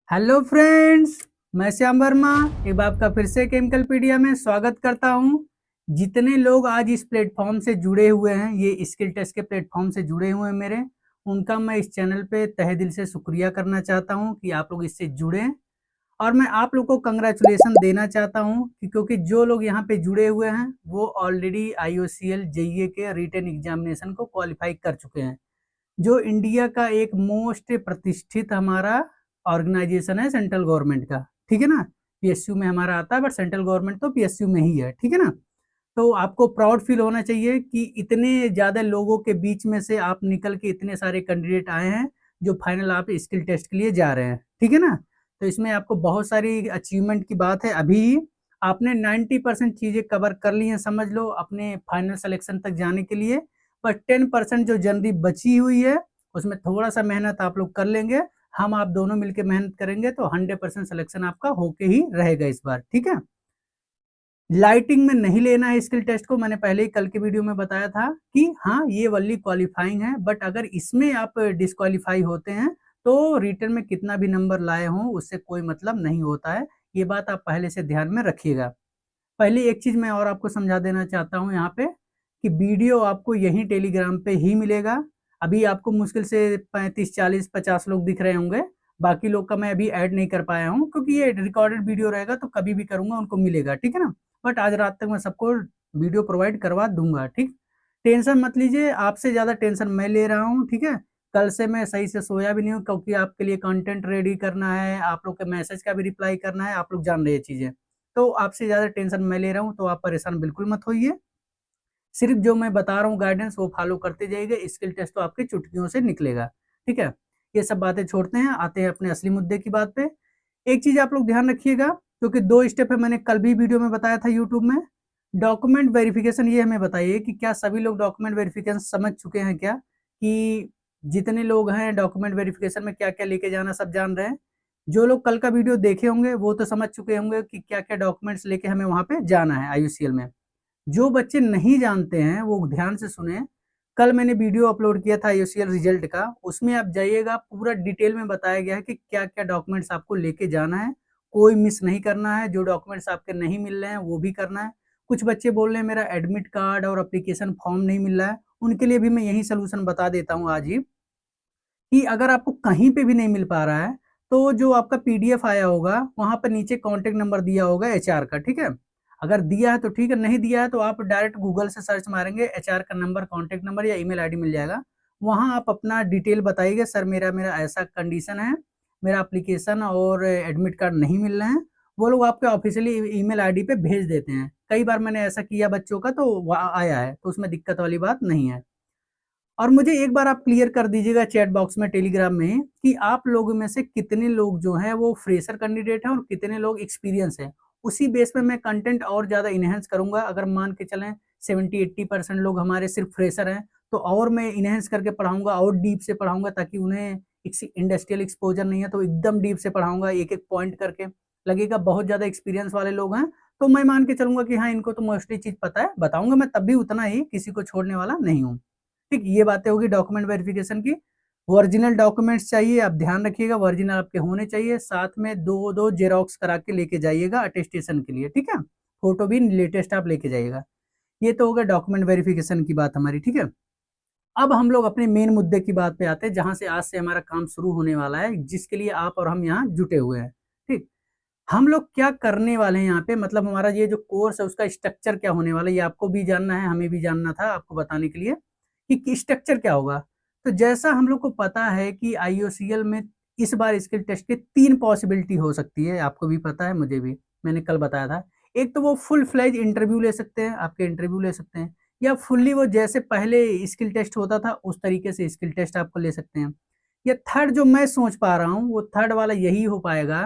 Hello friends, मैं श्याम वर्मा एक बार आपका फिर से केमिकल पीडिया में स्वागत करता हूं। जितने लोग आज इस प्लेटफॉर्म से जुड़े हुए हैं, ये स्किल टेस्ट के प्लेटफॉर्म से जुड़े हुए हैं मेरे, उनका मैं इस चैनल पे तहे दिल से शुक्रिया करना चाहता हूं कि आप लोग इससे जुड़े। और मैं आप लोग को कंग्रेचुलेसन देना चाहता हूं कि क्योंकि जो लोग यहाँ पे जुड़े हुए हैं वो ऑलरेडी IOCL JEE के रिटन एग्जामिनेशन को क्वालिफाई कर चुके हैं, जो इंडिया का एक मोस्ट प्रतिष्ठित हमारा ऑर्गेनाइजेशन है सेंट्रल गवर्नमेंट का। ठीक है ना। PSU में हमारा आता है, बट सेंट्रल गवर्नमेंट तो PSU में ही है। ठीक है ना। तो आपको प्राउड फील होना चाहिए कि इतने ज्यादा लोगों के बीच में से आप निकल के इतने सारे कैंडिडेट आए हैं जो फाइनल आप स्किल टेस्ट के लिए जा रहे हैं। ठीक है ना। तो इसमें आपको बहुत सारी अचीवमेंट की बात है। अभी आपने 90% चीजें कवर कर ली हैं, समझ लो, अपने फाइनल सिलेक्शन तक जाने के लिए। पर 10% जो जनरी बची हुई है उसमें थोड़ा सा मेहनत आप लोग कर लेंगे। हम आप दोनों मिलकर मेहनत करेंगे तो 100% सिलेक्शन आपका होके ही रहेगा इस बार। ठीक है। लाइटिंग में नहीं लेना है स्किल टेस्ट को, मैंने पहले ही कल के वीडियो में बताया था कि हाँ ये वाली क्वालिफाइंग है, बट अगर इसमें आप डिस्क्वालीफाई होते हैं तो रिटर्न में कितना भी नंबर लाए हों उससे कोई मतलब नहीं होता है। ये बात आप पहले से ध्यान में रखिएगा। पहले एक चीज मैं और आपको समझा देना चाहता हूँ यहाँ पे कि वीडियो आपको यहीं टेलीग्राम पे ही मिलेगा। अभी आपको मुश्किल से 35 40 50 लोग दिख रहे होंगे। बाकी लोग का मैं अभी ऐड नहीं कर पाया हूँ क्योंकि ये रिकॉर्डेड वीडियो रहेगा, तो कभी भी करूंगा उनको मिलेगा। ठीक है ना। बट आज रात तक मैं सबको वीडियो प्रोवाइड करवा दूंगा। ठीक। टेंशन मत लीजिए, आपसे ज्यादा टेंशन मैं ले रहा हूँ। ठीक है। कल से मैं सही से सोया भी नहीं हूँ क्योंकि आपके लिए कंटेंट रेडी करना है, आप लोग के मैसेज का भी रिप्लाई करना है, आप लोग जान रहे हैं चीजें। तो आपसे ज्यादा टेंशन मैं ले रहा हूँ, तो आप परेशान बिल्कुल मत होइए। सिर्फ जो मैं बता रहा हूँ गाइडेंस वो फॉलो करते जाइएगा, स्किल टेस्ट तो आपकी चुटकियों से निकलेगा। ठीक है। ये सब बातें छोड़ते हैं, आते हैं अपने असली मुद्दे की बात पे। एक चीज आप लोग ध्यान रखिएगा, क्योंकि दो स्टेप है, मैंने कल भी वीडियो में बताया था यूट्यूब में। डॉक्यूमेंट वेरिफिकेशन, ये हमें बताइए कि क्या सभी लोग डॉक्यूमेंट वेरिफिकेशन समझ चुके हैं क्या, कि जितने लोग हैं डॉक्यूमेंट वेरिफिकेशन में क्या क्या लेके जाना सब जान रहे हैं। जो लोग कल का वीडियो देखे होंगे वो तो समझ चुके होंगे कि क्या क्या डॉक्यूमेंट्स लेके हमें वहां पे जाना है IUCL में। जो बच्चे नहीं जानते हैं वो ध्यान से सुने। कल मैंने वीडियो अपलोड किया था IUCL रिजल्ट का, उसमें आप जाइएगा, पूरा डिटेल में बताया गया है कि क्या क्या डॉक्यूमेंट्स आपको लेके जाना है। कोई मिस नहीं करना है, जो डॉक्यूमेंट्स आपके नहीं मिल रहे हैं वो भी करना है। कुछ बच्चे बोल रहे हैं मेरा एडमिट कार्ड और एप्लीकेशन फॉर्म नहीं मिल रहा है, उनके लिए भी मैं यही सोल्यूशन बता देता हूँ आज ही, कि अगर आपको कहीं पे भी नहीं मिल पा रहा है तो जो आपका PDF आया होगा वहां पर नीचे कॉन्टेक्ट नंबर दिया होगा HR का। ठीक है। अगर दिया है तो ठीक है, नहीं दिया है तो आप डायरेक्ट गूगल से सर्च मारेंगे, HR का नंबर, कॉन्टेक्ट नंबर या ईमेल ID मिल जाएगा। वहां आप अपना डिटेल बताइएगा, सर मेरा मेरा ऐसा कंडीशन है, मेरा एप्लीकेशन और एडमिट कार्ड नहीं मिल रहे हैं। वो लोग आपके ऑफिशियली ईमेल ID पे भेज देते हैं। कई बार मैंने ऐसा किया बच्चों का तो आया है, तो उसमें दिक्कत वाली बात नहीं है। और मुझे एक बार आप क्लियर कर दीजिएगा चैट बॉक्स में टेलीग्राम में कि आप लोगों में से कितने लोग जो हैं वो फ्रेशर कैंडिडेट हैं और कितने लोग एक्सपीरियंस हैं। उसी बेस पे मैं कंटेंट और ज्यादा इनहेंस करूंगा। अगर मान के चलें 70 80% लोग हमारे सिर्फ फ्रेशर हैं तो और मैं इनहेंस करके पढ़ाऊंगा और डीप से पढ़ाऊंगा, ताकि उन्हें इंडस्ट्रियल एक्सपोजर नहीं है तो एकदम डीप से पढ़ाऊंगा, एक एक पॉइंट करके। लगेगा बहुत ज्यादा एक्सपीरियंस वाले लोग हैं तो मैं मान के चलूंगा कि हाँ इनको तो मोस्टली चीज पता है, बताऊंगा मैं तब भी उतना ही, किसी को छोड़ने वाला नहीं हूँ। ठीक, ये बातें होगी डॉक्यूमेंट वेरिफिकेशन की। ओरिजिनल डॉक्यूमेंट्स चाहिए, आप ध्यान रखिएगा ओरिजिनल आपके होने चाहिए, साथ में दो दो जेरोक्स करा के लेके जाइएगा अटेस्टेशन के लिए। ठीक है। फोटो भी लेटेस्ट आप लेके जाइएगा। ये तो होगा डॉक्यूमेंट वेरिफिकेशन की बात हमारी। ठीक है। अब हम लोग अपने मेन मुद्दे की बात पे आते हैं, जहां से आज से हमारा काम शुरू होने वाला है, जिसके लिए आप और हम यहाँ जुटे हुए हैं। ठीक। हम लोग क्या करने वाले हैं यहाँ पे, मतलब हमारा ये जो कोर्स है उसका स्ट्रक्चर क्या होने वाला है, ये आपको भी जानना है, हमें भी जानना था आपको बताने के लिए कि स्ट्रक्चर क्या होगा। तो जैसा हम लोग को पता है कि IOCL में इस बार स्किल टेस्ट की 3 पॉसिबिलिटी हो सकती है, आपको भी पता है मुझे भी, मैंने कल बताया था। एक तो वो फुल फ्लेज इंटरव्यू ले सकते हैं, आपके इंटरव्यू ले सकते हैं, या फुल्ली वो जैसे पहले स्किल टेस्ट होता था उस तरीके से स्किल टेस्ट आपको ले सकते हैं। या थर्ड जो मैं सोच पा रहा हूँ वो थर्ड वाला यही हो पाएगा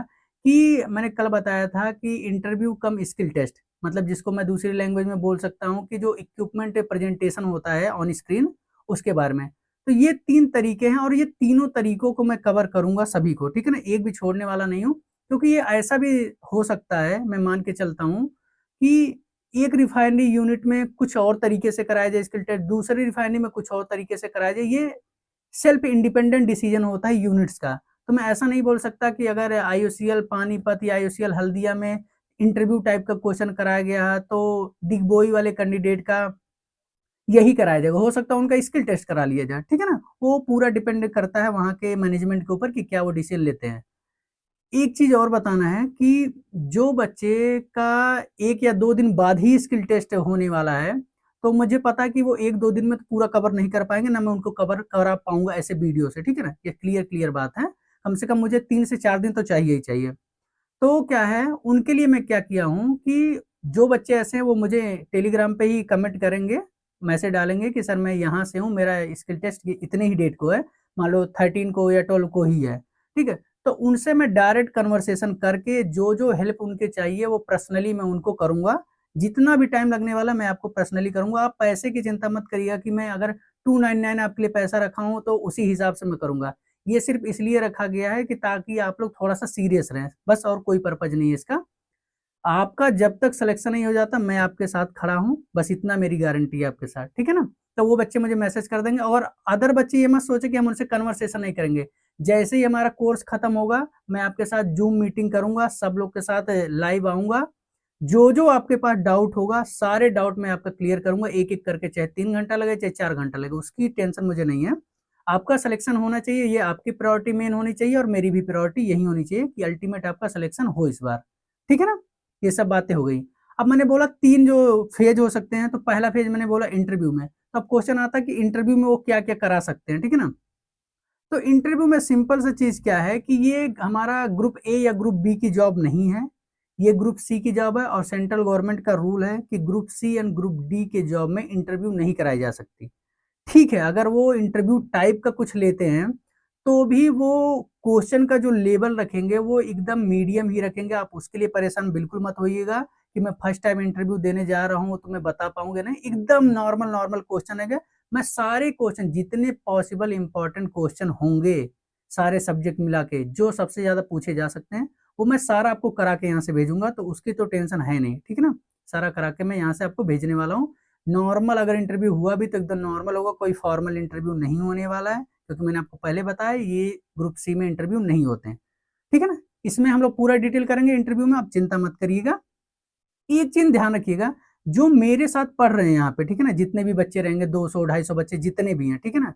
कि मैंने कल बताया था कि इंटरव्यू कम स्किल टेस्ट, मतलब जिसको मैं दूसरी लैंग्वेज में बोल सकता हूँ कि जो इक्विपमेंट प्रेजेंटेशन होता है ऑन स्क्रीन, उसके बारे में। तो ये 3 तरीके हैं और ये तीनों तरीकों को मैं कवर करूंगा सभी को। ठीक है ना, एक भी छोड़ने वाला नहीं हूँ, क्योंकि ये ऐसा भी हो सकता है, मैं मान के चलता हूँ कि एक रिफाइनरी यूनिट में कुछ और तरीके से कराया जाए स्किल टेस्ट, दूसरी रिफाइनरी में कुछ और तरीके से कराया जाए। ये सेल्फ इंडिपेंडेंट डिसीजन होता है यूनिट्स का। तो मैं ऐसा नहीं बोल सकता कि अगर आईओसीएल पानीपत या आईओसीएल हल्दिया में इंटरव्यू टाइप का क्वेश्चन कराया गया है तो डिगबोई वाले कैंडिडेट का यही कराया जाएगा। हो सकता है उनका स्किल टेस्ट करा लिया जाए, ठीक है ना? वो पूरा डिपेंड करता है वहाँ के मैनेजमेंट के ऊपर कि क्या वो डिसीजन लेते हैं। एक चीज़ और बताना है कि जो बच्चे का 1 या 2 दिन बाद ही स्किल टेस्ट होने वाला है, तो मुझे पता है कि वो 1-2 दिन में तो पूरा कवर नहीं कर पाएँगे, ना मैं उनको कवर करा पाऊँगा ऐसे वीडियो से, ठीक है ना? ये क्लियर बात है। कम से कम मुझे 3 से 4 दिन तो चाहिए ही चाहिए। तो क्या है, उनके लिए मैं क्या किया हूँ कि जो बच्चे ऐसे हैं वो मुझे टेलीग्राम पे ही कमेंट करेंगे, मैसेज डालेंगे कि सर मैं यहाँ से हूँ, मेरा स्किल टेस्ट ये इतने ही डेट को है, मान लो 13 को या 12 को ही है, ठीक है? तो उनसे मैं डायरेक्ट कन्वर्सेशन करके जो हेल्प उनके चाहिए वो पर्सनली मैं उनको करूँगा। जितना भी टाइम लगने वाला मैं आपको पर्सनली करूँगा। आप पैसे की चिंता मत करिएगा कि मैं अगर 299 आपके लिए पैसा रखा हूँ तो उसी हिसाब से मैं करूँगा। ये सिर्फ़ इसलिए रखा गया है कि ताकि आप लोग थोड़ा-सा सीरियस रहें, बस और कोई पर्पज़ नहीं है इसका। आपका जब तक सिलेक्शन नहीं हो जाता मैं आपके साथ खड़ा हूँ, बस इतना मेरी गारंटी है आपके साथ, ठीक है ना? तो वो बच्चे मुझे मैसेज कर देंगे और अदर बच्चे ये मत सोचें कि हम उनसे कन्वर्सेशन नहीं करेंगे। जैसे ही हमारा कोर्स खत्म होगा, मैं आपके साथ ज़ूम मीटिंग करूँगा, सब लोग के साथ लाइव आऊँगा। जो आपके पास डाउट होगा, सारे डाउट मैं आपका क्लियर करूँगा एक-एक करके, चाहे 3 घंटा लगे, चाहे 4 घंटा लगे, उसकी टेंशन मुझे नहीं है। आपका सिलेक्शन होना चाहिए, ये आपकी प्रायोरिटी मेन होनी चाहिए और मेरी भी प्रायोरिटी यही होनी चाहिए कि अल्टीमेट आपका सिलेक्शन हो इस बार। ठीक है ना? ये सब बातें हो गई। अब मैंने बोला 3 जो फेज़ हो सकते हैं, तो पहला फेज़ मैंने बोला इंटरव्यू में। तो अब क्वेश्चन आता है कि इंटरव्यू में वो क्या-क्या करा सकते हैं, ठीक है ना? तो इंटरव्यू में सिंपल सा चीज़ क्या है कि ये हमारा ग्रुप ए या ग्रुप बी की जॉब नहीं है, ये ग्रुप सी की जॉब है और सेंट्रल गवर्नमेंट का रूल है कि group C and group D के जॉब में इंटरव्यू नहीं कराई जा सकती। ठीक है, अगर वो इंटरव्यू टाइप का कुछ लेते हैं, तो भी वो क्वेश्चन का जो लेवल रखेंगे, वो एकदम मीडियम ही रखेंगे। आप उसके लिए परेशान बिल्कुल मत होइएगा कि मैं फर्स्ट टाइम इंटरव्यू देने जा रहा हूँ, तो मैं बता पाऊँगा नहीं। एकदम नॉर्मल क्वेश्चन है। मैं सारे क्वेश्चन जितने पॉसिबल इम्पोर्टेंट क्वेश्चन होंगे, सारे सब्जेक्ट मिला के, जो सबसे ज़्यादा पूछे जा सकते हैं, वो मैं सारा आपको करा के यहाँ से भेजूँगा, तो उसकी तो टेंशन है नहीं, ठीक है ना? सारा करा के मैं यहाँ से आपको भेजने वाला हूँ। नॉर्मल अगर इंटरव्यू हुआ भी तो एकदम नॉर्मल होगा, कोई फॉर्मल इंटरव्यू नहीं होने वाला है, क्योंकि मैंने आपको पहले बताया ये ग्रुप सी में इंटरव्यू नहीं होते हैं, ठीक है ना? इसमें हम लोग पूरा डिटेल करेंगे इंटरव्यू में, आप चिंता मत करिएगा। एक चीज़ ध्यान रखिएगा, जो मेरे साथ पढ़ रहे हैं यहाँ पे, ठीक है ना? जितने भी बच्चे रहेंगे 200, 250 बच्चे जितने भी हैं, ठीक है ना?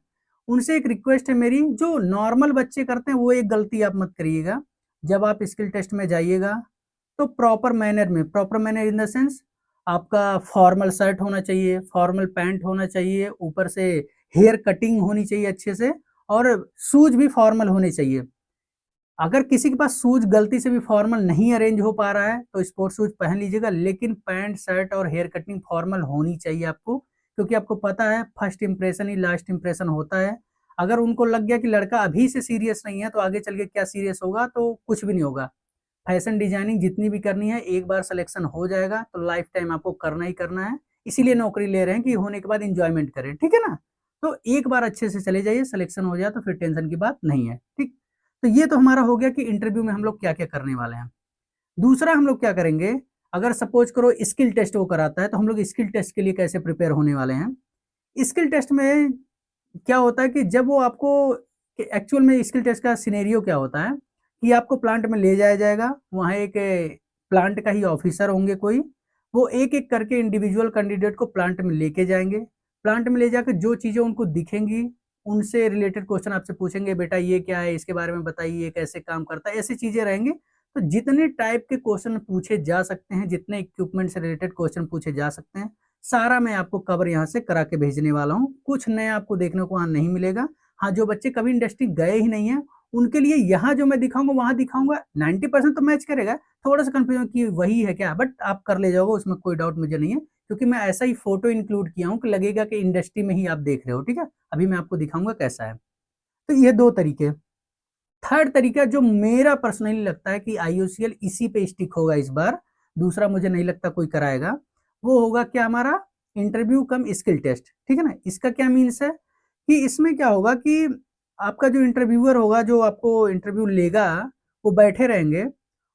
उनसे एक रिक्वेस्ट है मेरी, जो नॉर्मल बच्चे करते हैं वो एक गलती आप मत करिएगा। जब आप स्किल टेस्ट में जाइएगा, तो proper manner in the sense आपका फॉर्मल शर्ट होना चाहिए, फॉर्मल पैंट होना चाहिए, ऊपर से हेयर कटिंग होनी चाहिए अच्छे से और शूज़ भी फॉर्मल होने चाहिए। अगर किसी के पास शूज़ गलती से भी फॉर्मल नहीं अरेंज हो पा रहा है, तो स्पोर्ट्स शूज़ पहन लीजिएगा, लेकिन पैंट, शर्ट और हेयर कटिंग फॉर्मल होनी चाहिए आपको, क्योंकि आपको पता है फर्स्ट इंप्रेशन ही लास्ट इंप्रेशन होता है। अगर उनको लग गया कि लड़का अभी से सीरियस नहीं है, तो आगे चल के क्या सीरियस होगा, तो कुछ भी नहीं होगा। फैशन डिज़ाइनिंग जितनी भी करनी है, एक बार सिलेक्शन हो जाएगा, तो लाइफ टाइम आपको करना ही करना है। इसीलिए नौकरी ले रहे हैं कि होने के बाद एन्जॉयमेंट करें, ठीक है ना? तो एक बार अच्छे से चले जाइए, सिलेक्शन हो जाए तो फिर टेंशन की बात नहीं है, ठीक? तो ये तो हमारा हो गया कि इंटरव्यू में हम लोग क्या-क्या करने वाले हैं। दूसरा हम लोग क्या करेंगे, अगर सपोज़ करो स्किल टेस्ट वो कराता है, तो हम लोग स्किल टेस्ट के लिए कैसे प्रिपेयर होने वाले हैं। स्किल टेस्ट में क्या होता है कि जब वो आपको कि एक्चुअल में स्किल टेस्ट का सिनेरियो क्या होता है कि आपको प्लांट में ले जाया जाएगा, वहाँ एक प्लांट का ही ऑफिसर होंगे कोई, वो एक-एक करके इंडिविजुअल कैंडिडेट को प्लांट में लेके जाएँगे। प्लांट में ले जाकर जो चीज़ें उनको दिखेंगी, उनसे रिलेटेड क्वेश्चन आपसे पूछेंगे, बेटा ये क्या है? इसके बारे में बताइए, कैसे काम करता है? ऐसी चीज़ें रहेंगी। तो जितने टाइप के क्वेश्चन पूछे जा सकते हैं, जितने इक्विपमेंट से रिलेटेड क्वेश्चन पूछे जा सकते हैं, सारा मैं आपको कवर यहाँ से करा के भेजने वाला हूँ। कुछ नया आपको देखने को वहाँ नहीं मिलेगा। हाँ, जो बच्चे कभी इंडस्ट्री गए ही नहीं हैं, उनके लिए यहाँ जो मैं दिखाऊँगा, वहाँ दिखाऊँगा, 90% तो मैच करेगा। थोड़ा-सा कन्फ्यूजन कि वही है क्या? बट आप कर ले जाओगे, उसमें कोई डाउट मुझे नहीं है, क्योंकि मैं ऐसा ही फ़ोटो इंक्लूड किया हूँ कि लगेगा कि इंडस्ट्री में ही आप देख रहे हो, ठीक है? अभी मैं आपको दिखाऊँगा कैसा है। तो ये 2 तरीके। थर्ड तरीका जो मेरा पर्सनली लगता है कि आईओसीएल इसी पे स्टिक होगा इस बार, दूसरा मुझे नहीं लगता कोई कराएगा, वो होगा क्या हमारा इंटरव्यू कम स्किल टेस्ट, ठीक है ना? इसका क्या मीन्स है कि इसमें क्या होगा कि आपका जो इंटरव्यूअर होगा, जो आपको इंटरव्यू लेगा, वो बैठे रहेंगे,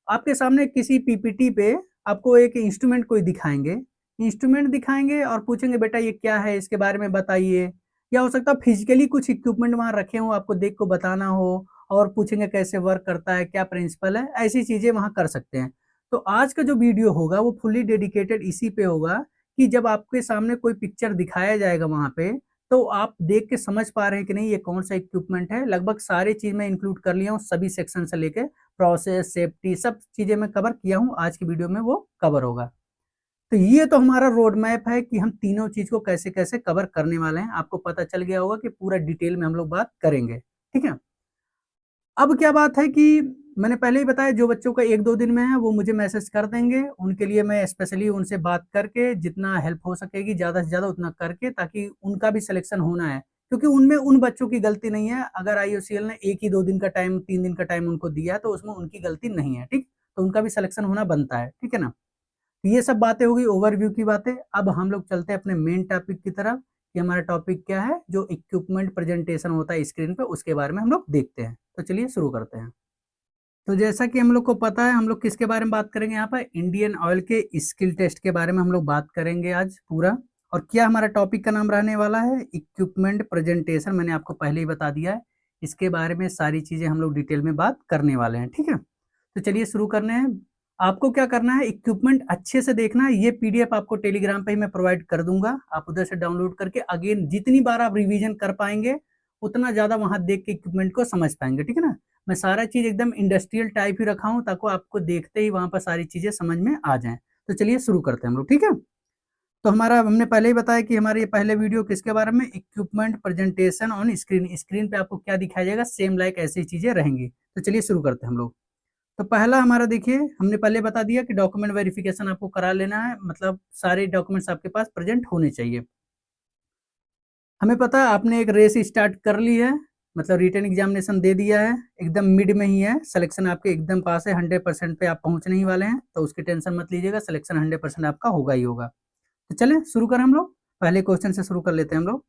आपके सामने किसी पीपीटी पे आपको एक इंस्ट्रूमेंट कोई दिखाएँगे, इंस्ट्रूमेंट दिखाएँगे और पूछेंगे बेटा ये क्या है? इसके बारे में बताइए। या हो सकता है फिज़िकली कुछ इक्विपमेंट वहाँ रखे हों, आपको देख को बताना हो और पूछेंगे कैसे वर्क करता है, क्या प्रिंसिपल है, ऐसी चीजें वहां कर सकते हैं। तो आज का जो वीडियो होगा वो फुल्ली डेडिकेटेड इसी पे होगा कि जब आपके सामने कोई पिक्चर दिखाया जाएगा वहां पे, तो आप देख के समझ पा रहे हैं कि नहीं ये कौन सा इक्विपमेंट है। लगभग सारी चीज मैं इंक्लूड कर लिया हूँ, सभी सेक्शन से लेके प्रोसेस, सेफ्टी, सब चीजें मैं कवर किया हूँ। आज की वीडियो में वो कवर होगा। तो ये तो हमारा रोड मैप है कि हम तीनों चीज को कैसे कैसे कवर करने वाले हैं। आपको पता चल गया होगा कि पूरा डिटेल में हम लोग बात करेंगे, ठीक है। अब क्या बात है कि मैंने पहले ही बताया, जो बच्चों का 1-2 दिन में है वो मुझे मैसेज कर देंगे। उनके लिए मैं स्पेशली उनसे बात करके जितना हेल्प हो सकेगी ज़्यादा से ज़्यादा उतना करके, ताकि उनका भी सिलेक्शन होना है। क्योंकि उनमें उन बच्चों की गलती नहीं है। अगर आईओसीएल ने 1 ही 2 दिन का टाइम, 3 दिन का टाइम उनको दिया है तो उसमें उनकी गलती नहीं है, ठीक? तो उनका भी सिलेक्शन होना बनता है, ठीक है ना? तो ये सब बातें होगी, ओवरव्यू की बातें। अब हम लोग चलते हैं अपने मेन टॉपिक की तरफ कि हमारा टॉपिक क्या है। जो इक्विपमेंट प्रेजेंटेशन होता है स्क्रीन पे, उसके बारे में हम लोग देखते हैं। तो चलिए शुरू करते हैं। तो जैसा कि हम लोग को पता है, हम लोग किसके बारे में बात करेंगे यहाँ पर, इंडियन ऑयल के स्किल टेस्ट के बारे में हम लोग बात करेंगे आज पूरा। और क्या हमारा टॉपिक का नाम रहने वाला है, इक्विपमेंट प्रेजेंटेशन। मैंने आपको पहले ही बता दिया है। इसके बारे में सारी चीजें हम लोग डिटेल में बात करने वाले हैं, ठीक है। तो चलिए शुरू करने हैं। आपको क्या करना है, इक्विपमेंट अच्छे से देखना है। ये पीडीएफ आपको टेलीग्राम पे ही मैं प्रोवाइड कर दूंगा। आप उधर से डाउनलोड करके अगेन जितनी बार आप रिवीजन कर पाएंगे उतना ज्यादा वहां देख के इक्विपमेंट को समझ पाएंगे, ठीक है ना। मैं सारा चीज एकदम इंडस्ट्रियल टाइप ही रखा हूँ ताकि आपको देखते ही वहां पर सारी चीजें समझ में आ जाएं। तो चलिए शुरू करते हैं हम लोग, ठीक है। तो हमारा, हमने पहले ही बताया कि हमारे ये पहले वीडियो किसके बारे में, equipment presentation on screen. Screen पे आपको क्या दिखाया जाएगा, सेम लाइक ऐसी चीजें रहेंगी। तो चलिए शुरू करते हैं हम लोग। तो पहला हमारा देखिए, हमने पहले बता दिया कि डॉक्यूमेंट वेरिफिकेशन आपको करा लेना है, मतलब सारे डॉक्यूमेंट्स आपके पास प्रेजेंट होने चाहिए। हमें पता है आपने एक रेस स्टार्ट कर ली है, मतलब रिटन एग्जामिनेशन दे दिया है, एकदम मिड में ही है, सिलेक्शन आपके एकदम पास है, 100% पे आप पहुंचने ही वाले हैं। तो उसकी टेंशन मत लीजिएगा, सिलेक्शन 100% आपका होगा ही होगा। तो चलें शुरू करें हम लोग, पहले क्वेश्चन से शुरू कर लेते हैं हम लोग।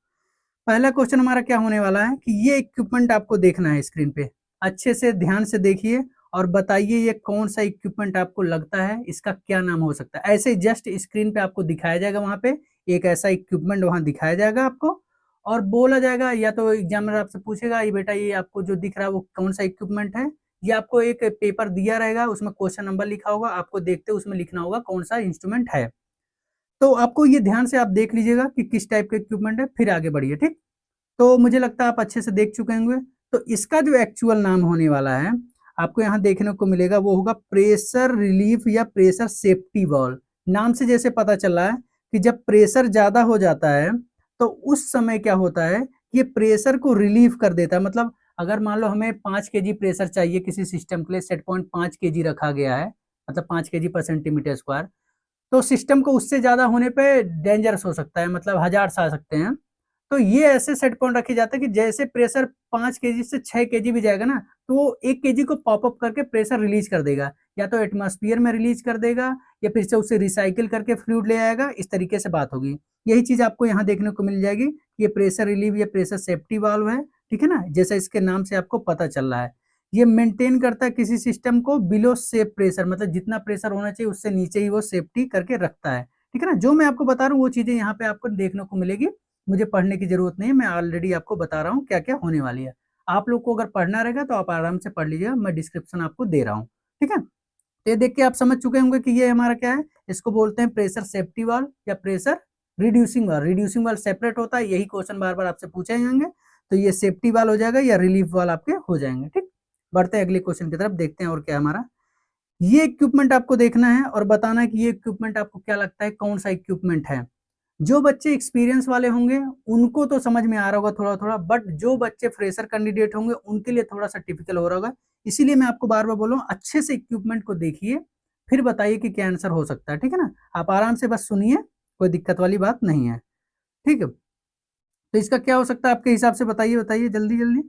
पहला क्वेश्चन हमारा क्या होने वाला है कि ये इक्विपमेंट आपको देखना है स्क्रीन पे, अच्छे से ध्यान से देखिए और बताइए ये कौन सा इक्विपमेंट आपको लगता है, इसका क्या नाम हो सकता है। ऐसे जस्ट स्क्रीन पे आपको दिखाया जाएगा, वहां पे एक ऐसा इक्विपमेंट वहां दिखाया जाएगा आपको, और बोला जाएगा, या तो एग्जामिनर आपसे पूछेगा ये बेटा ये आपको जो दिख रहा है वो कौन सा इक्विपमेंट है। ये आपको एक पेपर दिया रहेगा, उसमें क्वेश्चन नंबर लिखा होगा, आपको देखते उसमें लिखना होगा कौन सा इंस्ट्रूमेंट है। तो आपको ये ध्यान से आप देख लीजिएगा कि किस टाइप का इक्विपमेंट है, फिर आगे बढ़िए, ठीक। तो मुझे लगता है आप अच्छे से देख चुके होंगे। तो इसका जो एक्चुअल नाम होने वाला है, आपको यहाँ देखने को मिलेगा, वो होगा प्रेशर रिलीफ या प्रेशर सेफ्टी वाल्व। नाम से जैसे पता चल रहा है कि जब प्रेशर ज्यादा हो जाता है तो उस समय क्या होता है, ये प्रेशर को रिलीफ कर देता है। मतलब अगर मान लो हमें 5 kg प्रेशर चाहिए किसी सिस्टम के लिए, सेट पॉइंट 5 kg रखा गया है, मतलब 5 kg पर सेंटीमीटर स्क्वायर, तो सिस्टम को उससे ज्यादा होने पे डेंजरस हो सकता है, मतलब हजार आ सकते हैं। तो ये ऐसे सेट पॉइंट रखे जाते हैं कि जैसे प्रेशर 5 kg से 6 kg भी जाएगा ना, तो वो 1 kg को पॉपअप करके प्रेशर रिलीज कर देगा, या तो एटमॉस्फेयर में रिलीज कर देगा या फिर से उसे रिसाइकिल करके फ्लूइड ले आएगा। इस तरीके से बात होगी। यही चीज आपको यहाँ देखने को मिल जाएगी। ये प्रेशर रिलीव या प्रेशर सेफ्टी वाल्व है, ठीक है ना, जैसा इसके नाम से आपको पता चल रहा है। ये मेंटेन करता है किसी सिस्टम को बिलो सेफ प्रेशर, मतलब जितना प्रेशर होना चाहिए उससे नीचे ही वो सेफ्टी करके रखता है, ठीक है ना। जो मैं आपको बता रहा हूँ वो चीजें यहाँ पे आपको देखने को मिलेगी, मुझे पढ़ने की जरूरत नहीं है, मैं ऑलरेडी आपको बता रहा हूँ क्या क्या होने वाली है। आप लोग को अगर पढ़ना रहेगा तो आप आराम से पढ़ लीजिएगा, मैं डिस्क्रिप्शन आपको दे रहा हूँ, ठीक है। तो ये देख के आप समझ चुके होंगे कि ये हमारा क्या है, इसको बोलते हैं प्रेशर सेफ्टी वाल्व या pressure reducing valve. Reducing valve separate होता है, यही क्वेश्चन बार बार आपसे पूछे जाएंगे। तो ये सेफ्टी वाल्व हो जाएगा या रिलीफ वाल्व आपके हो जाएंगे, ठीक। बढ़ते हैं अगले क्वेश्चन की तरफ, देखते हैं और क्या हमारा। ये इक्विपमेंट आपको देखना है और बताना है कि ये इक्विपमेंट आपको क्या लगता है कौन सा इक्विपमेंट है। जो बच्चे एक्सपीरियंस वाले होंगे उनको तो समझ में आ रहा होगा थोड़ा थोड़ा, बट जो बच्चे फ्रेशर कैंडिडेट होंगे उनके लिए थोड़ा सा टिपिकल हो रहा होगा। इसीलिए मैं आपको बार बार बोल रहा हूँ, अच्छे से इक्विपमेंट को देखिए फिर बताइए कि क्या आंसर हो सकता है, ठीक है ना। आप आराम से बस सुनिए, कोई दिक्कत वाली बात नहीं है, ठीक है। तो इसका क्या हो सकता है आपके हिसाब से, बताइए बताइए जल्दी जल्दी।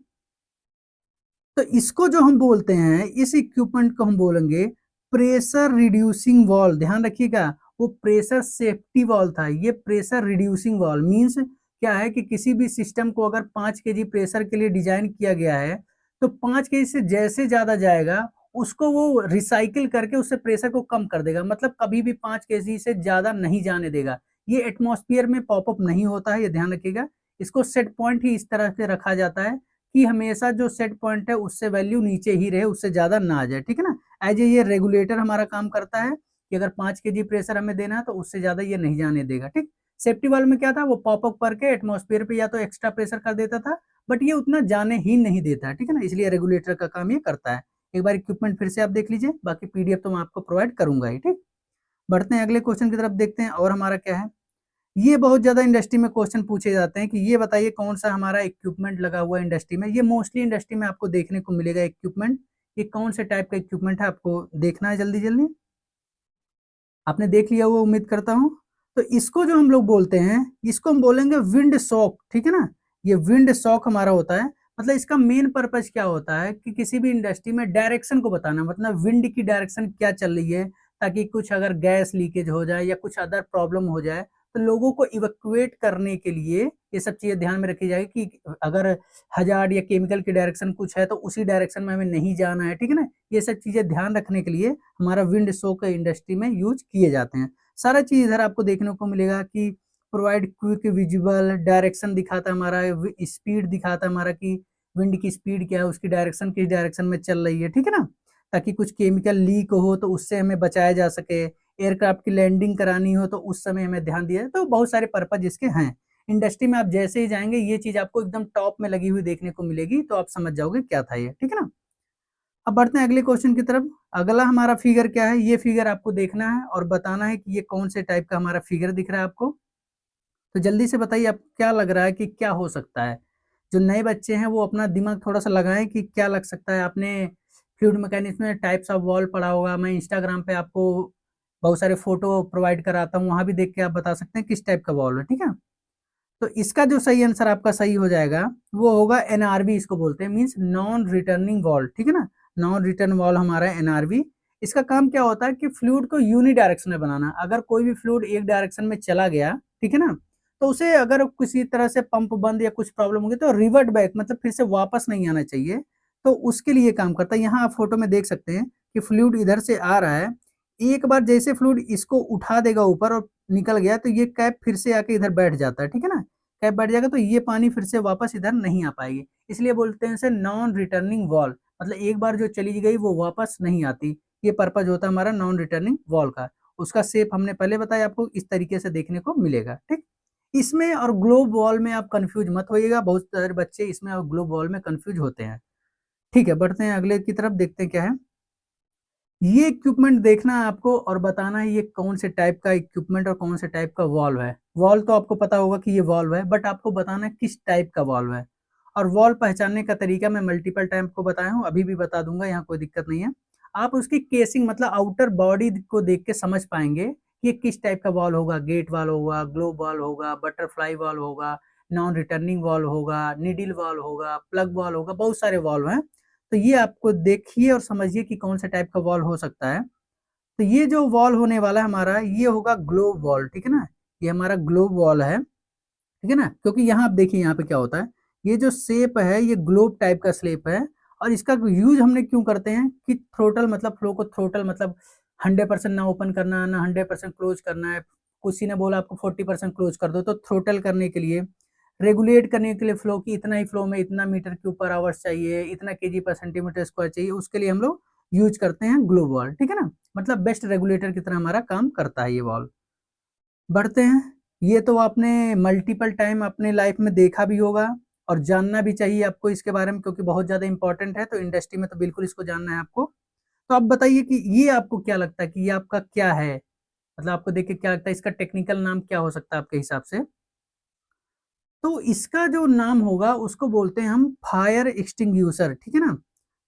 तो इसको जो हम बोलते हैं, इस इक्विपमेंट को हम बोलेंगे प्रेशर रिड्यूसिंग वाल्व। ध्यान रखिएगा, वो प्रेशर सेफ्टी वाल्व था, ये प्रेशर रिड्यूसिंग वाल्व मींस क्या है कि किसी भी सिस्टम को अगर 5 kg प्रेशर के लिए डिजाइन किया गया है, तो 5 kg से जैसे ज्यादा जाएगा उसको वो रिसाइकिल करके उससे प्रेशर को कम कर देगा। मतलब कभी भी 5 kg से ज्यादा नहीं जाने देगा। ये एटमॉस्फेयर में पॉपअप नहीं होता है, ये ध्यान रखिएगा। इसको सेट पॉइंट ही इस तरह से रखा जाता है कि हमेशा जो सेट पॉइंट है उससे वैल्यू नीचे ही रहे, उससे ज़्यादा ना आ जाए, ठीक है ना। एज ये रेगुलेटर हमारा काम करता है कि अगर 5 kg प्रेशर हमें देना है तो उससे ज़्यादा ये नहीं जाने देगा, ठीक। सेफ्टी वाल्व में क्या था, वो पॉपअप करके एटमॉस्फेयर पे या तो एक्स्ट्रा प्रेशर कर देता था, बट ये उतना जाने ही नहीं देता, ठीक है ना, इसलिए रेगुलेटर का काम ये करता है। एक बार इक्विपमेंट फिर से आप देख लीजिए, बाकी पीडीएफ तो मैं आपको प्रोवाइड करूंगा ही, ठीक। बढ़ते हैं अगले क्वेश्चन की तरफ, देखते हैं और हमारा क्या है। ये बहुत ज्यादा इंडस्ट्री में क्वेश्चन पूछे जाते हैं कि ये बताइए कौन सा हमारा इक्विपमेंट लगा हुआ है इंडस्ट्री में। ये मोस्टली इंडस्ट्री में आपको देखने को मिलेगा इक्विपमेंट। ये कौन से टाइप का इक्विपमेंट है आपको देखना है, जल्दी जल्दी आपने देख लिया हुआ उम्मीद करता हूँ। तो इसको जो हम लोग बोलते हैं, इसको हम बोलेंगे विंड सॉक, ठीक है ना। ये विंड सॉक हमारा होता है, मतलब इसका मेन पर्पज क्या होता है कि किसी भी इंडस्ट्री में डायरेक्शन को बताना, मतलब विंड की डायरेक्शन क्या चल रही है, ताकि कुछ अगर गैस लीकेज हो जाए या कुछ अदर प्रॉब्लम हो जाए तो लोगों को इवैक्यूएट करने के लिए ये सब चीजें ध्यान में रखी जाएगी कि अगर हजार्ड या केमिकल की डायरेक्शन कुछ है तो उसी डायरेक्शन में हमें नहीं जाना है, ठीक है ना। ये सब चीजें ध्यान रखने के लिए हमारा विंड सॉक इंडस्ट्री में यूज किए जाते हैं। सारा चीज इधर आपको देखने को मिलेगा कि प्रोवाइड क्विक विजिबल डायरेक्शन दिखाता है हमारा, स्पीड दिखाता है हमारा कि विंड की स्पीड क्या है, उसकी डायरेक्शन किस डायरेक्शन में चल रही है, ठीक है ना, ताकि कुछ केमिकल लीक हो तो उससे हमें बचाया जा सके। एयरक्राफ्ट की लैंडिंग करानी हो तो उस समय हमें ध्यान दिया, तो बहुत सारे पर्पज इसके हैं। इंडस्ट्री में आप जैसे ही जाएंगे ये चीज आपको एकदम टॉप में लगी हुई देखने को मिलेगी, तो आप समझ जाओगे क्या था ये, ठीक है ना। अब बढ़ते हैं अगले क्वेश्चन की तरफ। अगला हमारा फिगर क्या है, ये फिगर आपको देखना है और बताना है कि ये कौन से टाइप का हमारा फिगर दिख रहा है आपको। तो जल्दी से बताइए आप क्या लग रहा है कि क्या हो सकता है। जो नए बच्चे हैं वो अपना दिमाग थोड़ा सा लगाएं कि क्या लग सकता है। आपने फ्लूइड मैकेनिक्स में टाइप्स ऑफ वॉल पढ़ा होगा, मैं इंस्टाग्राम पे आपको बहुत सारे फोटो प्रोवाइड कराता हूँ, वहां भी देख के आप बता सकते हैं किस टाइप का वॉल है, ठीक है। तो इसका जो सही आंसर आपका सही हो जाएगा वो होगा एनआरवी, इसको बोलते हैं, मींस नॉन रिटर्निंग वॉल, ठीक है ना। नॉन रिटर्न वॉल हमारा एनआरवी। इसका काम क्या होता है कि फ्लूइड को यूनि डायरेक्शन में बनाना। अगर कोई भी फ्लूइड एक डायरेक्शन में चला गया, ठीक है ना, तो उसे अगर किसी तरह से पंप बंद या कुछ प्रॉब्लम होगी तो रिवर्ट बैक, मतलब फिर से वापस नहीं आना चाहिए, तो उसके लिए काम करता है। यहाँ आप फोटो में देख सकते हैं कि फ्लूइड इधर से आ रहा है, एक बार जैसे फ्लूइड इसको उठा देगा ऊपर और निकल गया तो ये कैप फिर से आके इधर बैठ जाता है, ठीक है ना। कैप बैठ जाएगा तो ये पानी फिर से वापस इधर नहीं आ पाएगी, इसलिए बोलते हैं इसे नॉन रिटर्निंग वॉल, मतलब एक बार जो चली गई वो वापस नहीं आती। ये पर्पज होता है हमारा नॉन रिटर्निंग वॉल का। उसका शेप हमने पहले बताया आपको, इस तरीके से देखने को मिलेगा, ठीक। इसमें और ग्लोब वॉल में आप कंफ्यूज मत होइएगा, बहुत सारे बच्चे इसमें और ग्लोब वॉल में कंफ्यूज होते हैं। ठीक है, बढ़ते हैं अगले की तरफ, देखते हैं क्या है। ये इक्विपमेंट देखना है आपको और बताना है ये कौन से टाइप का इक्विपमेंट और कौन से टाइप का वॉल्व है। वॉल्व तो आपको पता होगा कि ये वॉल्व है, बट आपको बताना है किस टाइप का वॉल्व है। और वॉल्व पहचानने का तरीका मैं मल्टीपल टाइम को बताया हूँ, अभी भी बता दूंगा, यहाँ कोई दिक्कत नहीं है। आप उसकी केसिंग मतलब आउटर बॉडी को देख के समझ पाएंगे कि ये किस टाइप का वॉल्व होगा। गेट वॉल्व होगा, ग्लोब वॉल्व होगा, बटरफ्लाई वॉल्व होगा, नॉन रिटर्निंग वॉल्व होगा, निडिल वॉल्व होगा, प्लग वॉल्व होगा, बहुत सारे वॉल्व हैं। तो ये आपको देखिए और समझिए कि कौन सा टाइप का वॉल हो सकता है। तो ये जो वॉल होने वाला है हमारा, ये होगा ग्लोब वॉल, ठीक है ना। ये हमारा ग्लोब वॉल है, ठीक है ना, क्योंकि यहाँ आप देखिए यहाँ पे क्या होता है, ये जो शेप है ये ग्लोब टाइप का शेप है। और इसका यूज हमने क्यों करते हैं कि थ्रोटल मतलब फ्लो को थ्रोटल मतलब 100% ना ओपन करना ना 100% क्लोज करना है। किसी ने बोला आपको 40% क्लोज कर दो, तो थ्रोटल करने के लिए, रेगुलेट करने के लिए फ्लो की इतना ही फ्लो में इतना मीटर क्यूब पर आवर्स चाहिए, इतना केजी पर सेंटीमीटर स्क्वायर चाहिए, उसके लिए हम लोग यूज करते हैं ग्लोब वॉल, ठीक है ना। मतलब बेस्ट रेगुलेटर की तरह हमारा काम करता है ये वॉल। बढ़ते हैं। ये तो आपने मल्टीपल टाइम अपने लाइफ में देखा भी होगा और जानना भी चाहिए आपको इसके बारे में, क्योंकि बहुत ज्यादा इंपॉर्टेंट है, तो इंडस्ट्री में तो बिल्कुल इसको जानना है आपको। तो आप बताइए कि ये आपको क्या लगता है कि ये आपका क्या है, मतलब आपको देख के क्या लगता है इसका टेक्निकल नाम क्या हो सकता है आपके हिसाब से। तो इसका जो नाम होगा उसको बोलते हैं हम फायर एक्सटिंग्यूशर, ठीक है ना।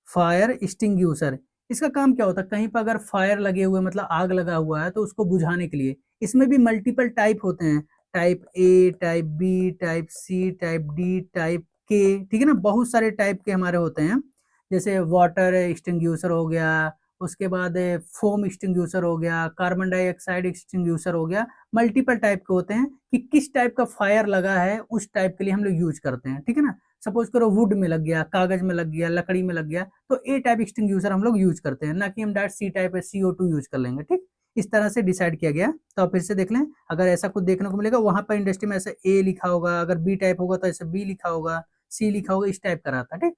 Fire extinguisher. इसका काम क्या होता है, कहीं पर अगर फायर लगे हुए मतलब आग लगा हुआ है तो उसको बुझाने के लिए। इसमें भी मल्टीपल टाइप होते हैं, type A, type B, type C, type D, type K, ठीक है ना, बहुत सारे टाइप के हमारे होते हैं। जैसे वाटर एक्सटिंग्यूशर हो गया, उसके बाद फोम एक्सटिंग्यूशर हो गया, कार्बन डाइऑक्साइड एक्सटिंग्यूशर हो गया। मल्टीपल टाइप के होते हैं कि किस टाइप का फायर लगा है उस टाइप के लिए हम लोग यूज करते हैं, ठीक है ना। सपोज करो वुड में लग गया, कागज में लग गया, लकड़ी में लग गया, तो ए टाइप एक्सटिंग्यूशर हम लोग यूज करते हैं, ना कि हम डायरेक्ट सी टाइप CO2 यूज कर लेंगे, ठीक। इस तरह से डिसाइड किया गया। तो आप फिर से देख लें, अगर ऐसा कुछ देखने को मिलेगा वहां पर इंडस्ट्री में ऐसे ए लिखा होगा, अगर बी टाइप होगा तो ऐसे बी लिखा होगा, सी लिखा होगा, इस टाइप का रहता है, ठीक।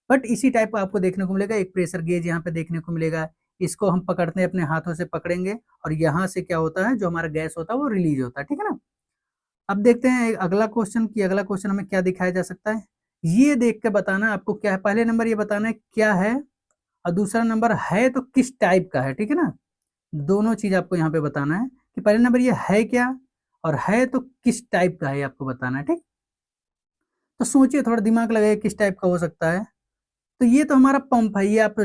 बट इसी टाइप का आपको देखने को मिलेगा। एक प्रेशर गेज यहाँ पे देखने को मिलेगा, इसको हम पकड़ते हैं, अपने हाथों से पकड़ेंगे और यहाँ से क्या होता है, जो हमारा गैस होता है वो रिलीज होता है, ठीक है ना। अब देखते हैं अगला क्वेश्चन कि अगला क्वेश्चन हमें क्या दिखाया जा सकता है। ये देख के बताना आपको क्या है, पहले नंबर ये बताना है क्या है, और दूसरा नंबर है तो किस टाइप का है, ठीक है ना। दोनों चीज आपको यहाँ पे बताना है कि पहले नंबर ये है क्या, और है तो किस टाइप का है, आपको बताना है, ठीक। तो सोचिए, थोड़ा दिमाग लगाइए, किस टाइप का हो सकता है। तो ये तो हमारा पंप है, ये आप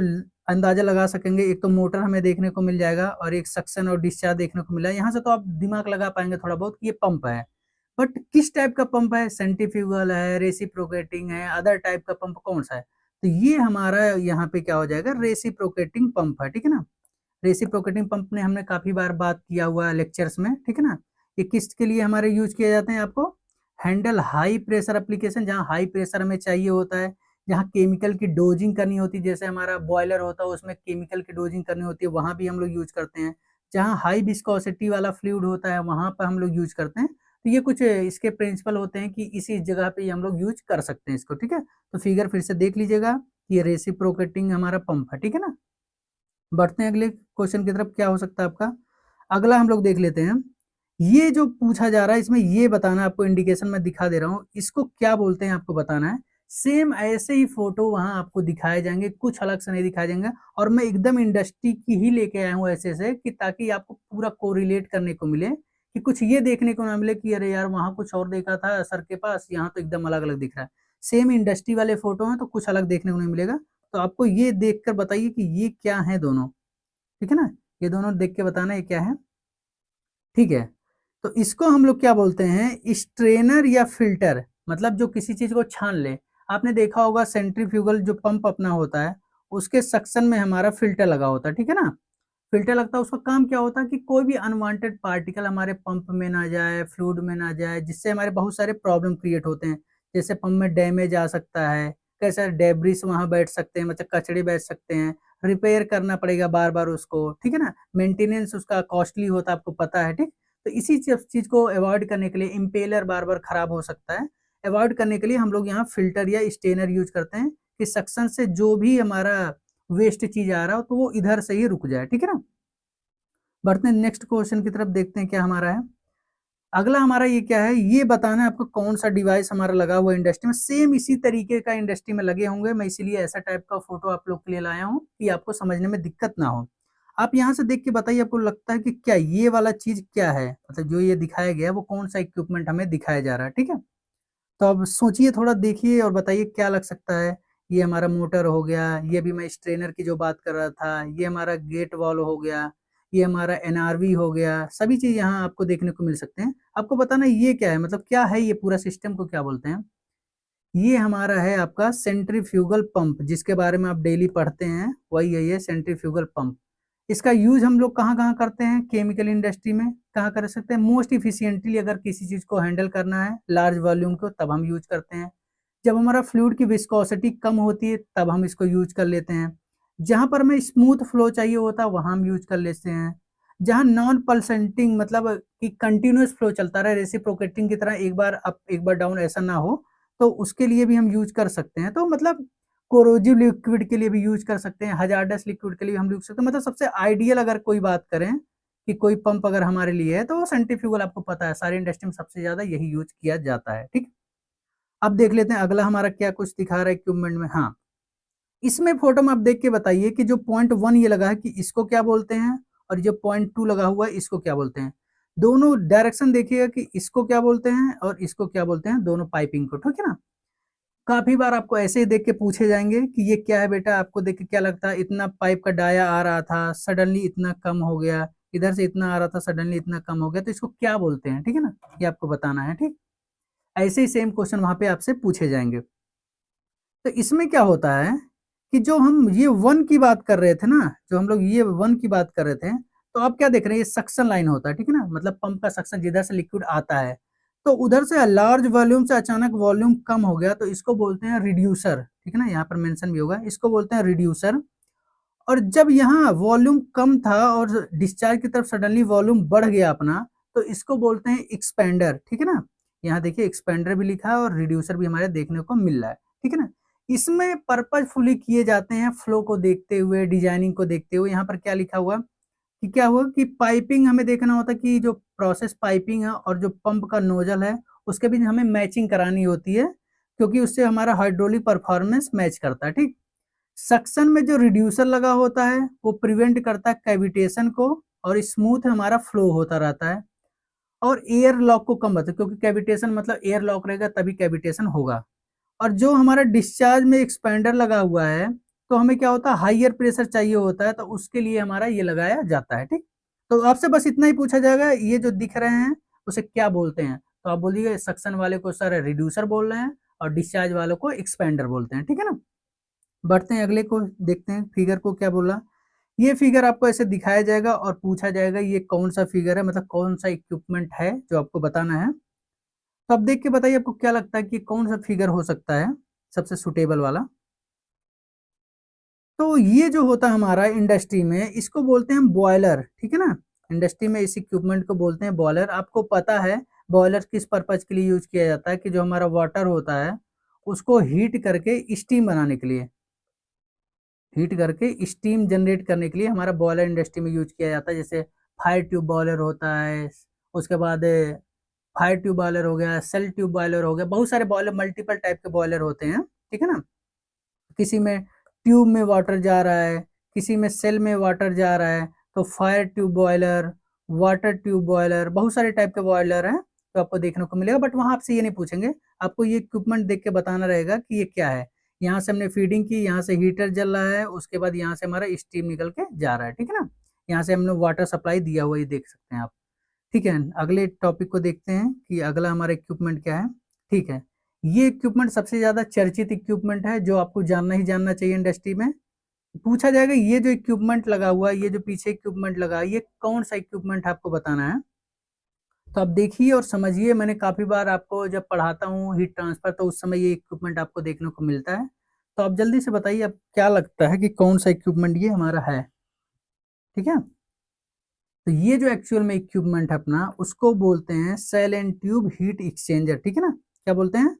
अंदाजा लगा सकेंगे। एक तो मोटर हमें देखने को मिल जाएगा और एक सक्शन और डिस्चार्ज देखने को मिला है, यहाँ से तो आप दिमाग लगा पाएंगे थोड़ा बहुत कि ये पंप है। बट किस टाइप का पंप है, सेंट्रीफ्यूगल है, रेसिप्रोकेटिंग है, अदर टाइप का पंप कौन सा है। तो ये हमारा यहाँ पे क्या हो जाएगा, रेसिप्रोकेटिंग पंप है, ठीक है ना। रेसिप्रोकेटिंग पंप ने हमने काफी बार बात किया हुआ है लेक्चर्स में, ठीक है ना। ये किस के लिए हमारे यूज किए जाते हैं, आपको हैंडल हाई प्रेशर एप्लीकेशन, जहाँ हाई प्रेशर हमें चाहिए होता है, जहाँ केमिकल की डोजिंग करनी होती है, जैसे हमारा बॉयलर होता है उसमें केमिकल की डोजिंग करनी होती है, वहां भी हम लोग यूज करते हैं। जहाँ हाई विस्कोसिटी वाला फ्लूइड होता है वहां पर हम लोग यूज करते हैं। तो ये कुछ इसके प्रिंसिपल होते हैं कि इसी जगह पे हम लोग यूज कर सकते हैं इसको, ठीक है। तो फिगर फिर से देख लीजिएगा, ये रेसिप्रोकेटिंग हमारा पंप है, ठीक है ना। बढ़ते हैं अगले क्वेश्चन की तरफ, क्या हो सकता है आपका। अगला हम लोग देख लेते हैं। ये जो पूछा जा रहा है इसमें ये बताना, आपको इंडिकेशन में दिखा दे रहा हूँ, इसको क्या बोलते हैं आपको बताना है। सेम ऐसे ही फोटो वहां आपको दिखाए जाएंगे, कुछ अलग से नहीं दिखाए जाएंगे। और मैं एकदम इंडस्ट्री की ही लेके आया हूँ ऐसे से, कि ताकि आपको पूरा कोरिलेट करने को मिले, कि कुछ ये देखने को ना मिले कि अरे यार वहां कुछ और देखा था सर के पास, यहाँ तो एकदम अलग अलग दिख रहा है। सेम इंडस्ट्री वाले फोटो हैं तो कुछ अलग देखने को नहीं मिलेगा। तो आपको ये देख कर बताइए कि ये क्या है दोनों, ठीक है ना। ये दोनों देख के बताना ये क्या है, ठीक है। तो इसको हम लोग क्या बोलते हैं, स्ट्रेनर या फिल्टर, मतलब जो किसी चीज को छान ले। आपने देखा होगा सेंट्रीफ्यूगल जो पंप अपना होता है, उसके सक्शन में हमारा फिल्टर लगा होता है, ठीक है ना। फिल्टर लगता है, उसका काम क्या होता है कि कोई भी अनवांटेड पार्टिकल हमारे पंप में ना जाए, फ्लूइड में ना जाए, जिससे हमारे बहुत सारे प्रॉब्लम क्रिएट होते हैं। जैसे पंप में डैमेज आ सकता है, कैसे डेब्रिस वहां बैठ सकते हैं, मतलब कचड़े बैठ सकते हैं, रिपेयर करना पड़ेगा बार बार उसको, ठीक है ना। मेंटेनेंस उसका कॉस्टली होता है, आपको पता है, ठीक। तो इसी चीज को अवॉइड करने के लिए, इम्पेलर बार बार खराब हो सकता है, अवॉइड करने के लिए हम लोग यहाँ फिल्टर या स्टेनर यूज करते हैं, कि सक्शन से जो भी हमारा वेस्ट चीज आ रहा हो तो वो इधर से ही रुक जाए, ठीक है ना। बढ़ते हैं नेक्स्ट क्वेश्चन की तरफ, देखते हैं क्या हमारा है। अगला हमारा ये क्या है, ये बताना है आपको कौन सा डिवाइस हमारा लगा हुआ है इंडस्ट्री में। सेम इसी तरीके का इंडस्ट्री में लगे होंगे, मैं इसीलिए ऐसा टाइप का फोटो आप लोग के लिए लाया हूँ कि आपको समझने में दिक्कत ना हो। आप यहाँ से देख के बताइए, आपको लगता है कि क्या ये वाला चीज क्या है, मतलब जो ये दिखाया गया है वो कौन सा इक्विपमेंट हमें दिखाया जा रहा है, ठीक है। तो अब सोचिए, थोड़ा देखिए और बताइए क्या लग सकता है। ये हमारा मोटर हो गया, ये भी मैं स्ट्रेनर की जो बात कर रहा था, ये हमारा गेट वाल्व हो गया, ये हमारा एनआरवी हो गया, सभी चीज यहाँ आपको देखने को मिल सकते हैं। आपको बताना ये क्या है, मतलब क्या है ये पूरा सिस्टम को क्या बोलते हैं। ये हमारा है आपका सेंट्रीफ्यूगल पंप, जिसके बारे में आप डेली पढ़ते हैं, वही है ये सेंट्रीफ्यूगल पंप। इसका यूज हम लोग कहाँ कहाँ करते हैं, केमिकल इंडस्ट्री में कहाँ कर सकते हैं, मोस्ट इफिशियंटली अगर किसी चीज को हैंडल करना है लार्ज वॉल्यूम को, तब हम यूज करते हैं। जब हमारा फ्लूइड की विस्कोसिटी कम होती है तब हम इसको यूज कर लेते हैं। जहां पर हमें स्मूथ फ्लो चाहिए होता है वहां हम यूज कर लेते हैं। जहां नॉन पल्सेंटिंग, मतलब कि कंटिन्यूअस फ्लो चलता रहे, रेसिप्रोकेटिंग की तरह एक बार अप एक बार डाउन ऐसा ना हो, तो उसके लिए भी हम यूज कर सकते हैं। तो मतलब कोरोजिव लिक्विड के लिए भी यूज कर सकते हैं, हजार्डस लिक्विड के लिए हम यूज सकते हैं। मतलब सबसे आइडियल अगर कोई बात करें कि कोई पंप अगर हमारे लिए है, तो वो सेंट्रीफ्यूगल, आपको पता है सारी इंडस्ट्री में सबसे ज्यादा यही यूज किया जाता है, ठीक। अब देख लेते हैं अगला हमारा क्या कुछ दिखा रहा है इक्विपमेंट में। हाँ, इसमें फोटो में आप देख के बताइए कि जो पॉइंट 1 ये लगा है कि इसको क्या बोलते हैं, और जो पॉइंट 2 लगा हुआ है इसको क्या बोलते हैं। दोनों डायरेक्शन देखिएगा कि इसको क्या बोलते हैं और इसको क्या बोलते हैं, दोनों पाइपिंग को, ठीक है ना। काफी बार आपको ऐसे ही देख के पूछे जाएंगे कि ये क्या है बेटा, आपको देख के क्या लगता है, इतना पाइप का डाया आ रहा था सडनली इतना कम हो गया, इधर से इतना आ रहा था सडनली इतना कम हो गया, तो इसको क्या बोलते हैं, ठीक है ना। ये आपको बताना है, ठीक। ऐसे ही सेम क्वेश्चन वहां पे आपसे पूछे जाएंगे। तो इसमें क्या होता है कि जो हम ये 1 की बात कर रहे थे ना, जो हम लोग ये 1 की बात कर रहे थे, तो आप क्या देख रहे हैं, ये सक्शन लाइन होता है, ठीक है ना। मतलब पंप का सक्शन, जिधर से लिक्विड आता है, तो उधर से लार्ज वॉल्यूम से अचानक वॉल्यूम कम हो गया, तो इसको बोलते हैं रिड्यूसर, ठीक है ना। यहाँ पर मेंशन भी होगा, इसको बोलते हैं रिड्यूसर। और जब यहाँ वॉल्यूम कम था और डिस्चार्ज की तरफ सडनली वॉल्यूम बढ़ गया अपना, तो इसको बोलते हैं एक्सपेंडर, ठीक है ना। यहाँ देखिए एक्सपेंडर भी लिखा है और रिड्यूसर भी हमारे देखने को मिल रहा है, ठीक है ना। इसमें पर्पजफुली किए जाते हैं फ्लो को देखते हुए, डिजाइनिंग को देखते हुए। यहाँ पर क्या लिखा हुआ कि क्या हुआ कि पाइपिंग हमें देखना होता है कि जो प्रोसेस पाइपिंग है और जो पंप का नोजल है उसके बीच हमें मैचिंग करानी होती है, क्योंकि उससे हमारा हाइड्रोलिक परफॉर्मेंस मैच करता है, ठीक। सक्शन में जो रिड्यूसर लगा होता है वो प्रिवेंट करता है कैविटेशन को और स्मूथ हमारा फ्लो होता रहता है और एयर लॉक को कम होता है, क्योंकि कैविटेशन मतलब एयर लॉक रहेगा तभी कैविटेशन होगा। और जो हमारा डिस्चार्ज में एक्सपेंडर लगा हुआ है तो हमें क्या होता है हाइयर प्रेशर चाहिए होता है, तो उसके लिए हमारा ये लगाया जाता है, ठीक। तो आपसे बस इतना ही पूछा जाएगा ये जो दिख रहे हैं उसे क्या बोलते हैं, तो आप बोलिए सक्शन वाले को सर रिड्यूसर बोल रहे हैं और डिस्चार्ज वालों को एक्सपेंडर बोलते हैं, ठीक है ना। बढ़ते हैं अगले को, देखते हैं फिगर को क्या बोला। ये फिगर आपको ऐसे दिखाया जाएगा और पूछा जाएगा ये कौन सा फिगर है, मतलब कौन सा इक्विपमेंट है जो आपको बताना है। तो अब देख के बताइए आपको क्या लगता है कि कौन सा फिगर हो सकता है सबसे सुटेबल वाला। तो ये जो होता है हमारा इंडस्ट्री में इसको बोलते हैं बॉयलर, ठीक है ना। इंडस्ट्री में इस इक्विपमेंट को बोलते हैं बॉयलर। आपको पता है बॉयलर किस पर्पज के लिए यूज किया जाता है कि जो हमारा वाटर होता है उसको हीट करके स्टीम बनाने के लिए, हीट करके स्टीम जनरेट करने के लिए हमारा बॉयलर इंडस्ट्री में यूज किया जाता है। जैसे फायर ट्यूब बॉयलर होता है, उसके बाद फायर ट्यूब बॉयलर हो गया, सेल ट्यूब बॉयलर हो गया, बहुत सारे बॉयलर मल्टीपल टाइप के बॉयलर होते हैं, ठीक है ना। किसी में ट्यूब में वाटर जा रहा है, किसी में सेल में वाटर जा रहा है, तो fire tube boiler, water tube boiler, बहुत सारे टाइप के बॉयलर हैं तो आपको देखने को मिलेगा। बट वहां आपसे ये नहीं पूछेंगे, आपको ये इक्विपमेंट देख के बताना रहेगा कि ये क्या है। यहाँ से हमने फीडिंग की, यहाँ से हीटर जल रहा है, उसके बाद यहाँ से हमारा स्टीम निकल के जा रहा है, ठीक है ना। यहाँ से हमने वाटर सप्लाई दिया हुआ, ये देख सकते हैं आप, ठीक है। अगले टॉपिक को देखते हैं कि अगला हमारा इक्विपमेंट क्या है, ठीक है। ये इक्विपमेंट सबसे ज्यादा चर्चित इक्विपमेंट है जो आपको जानना ही जानना चाहिए इंडस्ट्री में। पूछा जाएगा ये जो इक्विपमेंट लगा हुआ है, ये जो पीछे इक्विपमेंट लगा है, ये कौन सा इक्विपमेंट आपको बताना है। तो आप देखिए और समझिए, मैंने काफी बार आपको जब पढ़ाता हूँ हीट ट्रांसफर तो उस समय ये इक्विपमेंट आपको देखने को मिलता है। तो आप जल्दी से बताइए अब क्या लगता है कि कौन सा इक्विपमेंट ये हमारा है, ठीक है। तो ये जो एक्चुअल में इक्विपमेंट है अपना उसको बोलते हैं shell and tube heat exchanger, ठीक है ना। क्या बोलते हैं,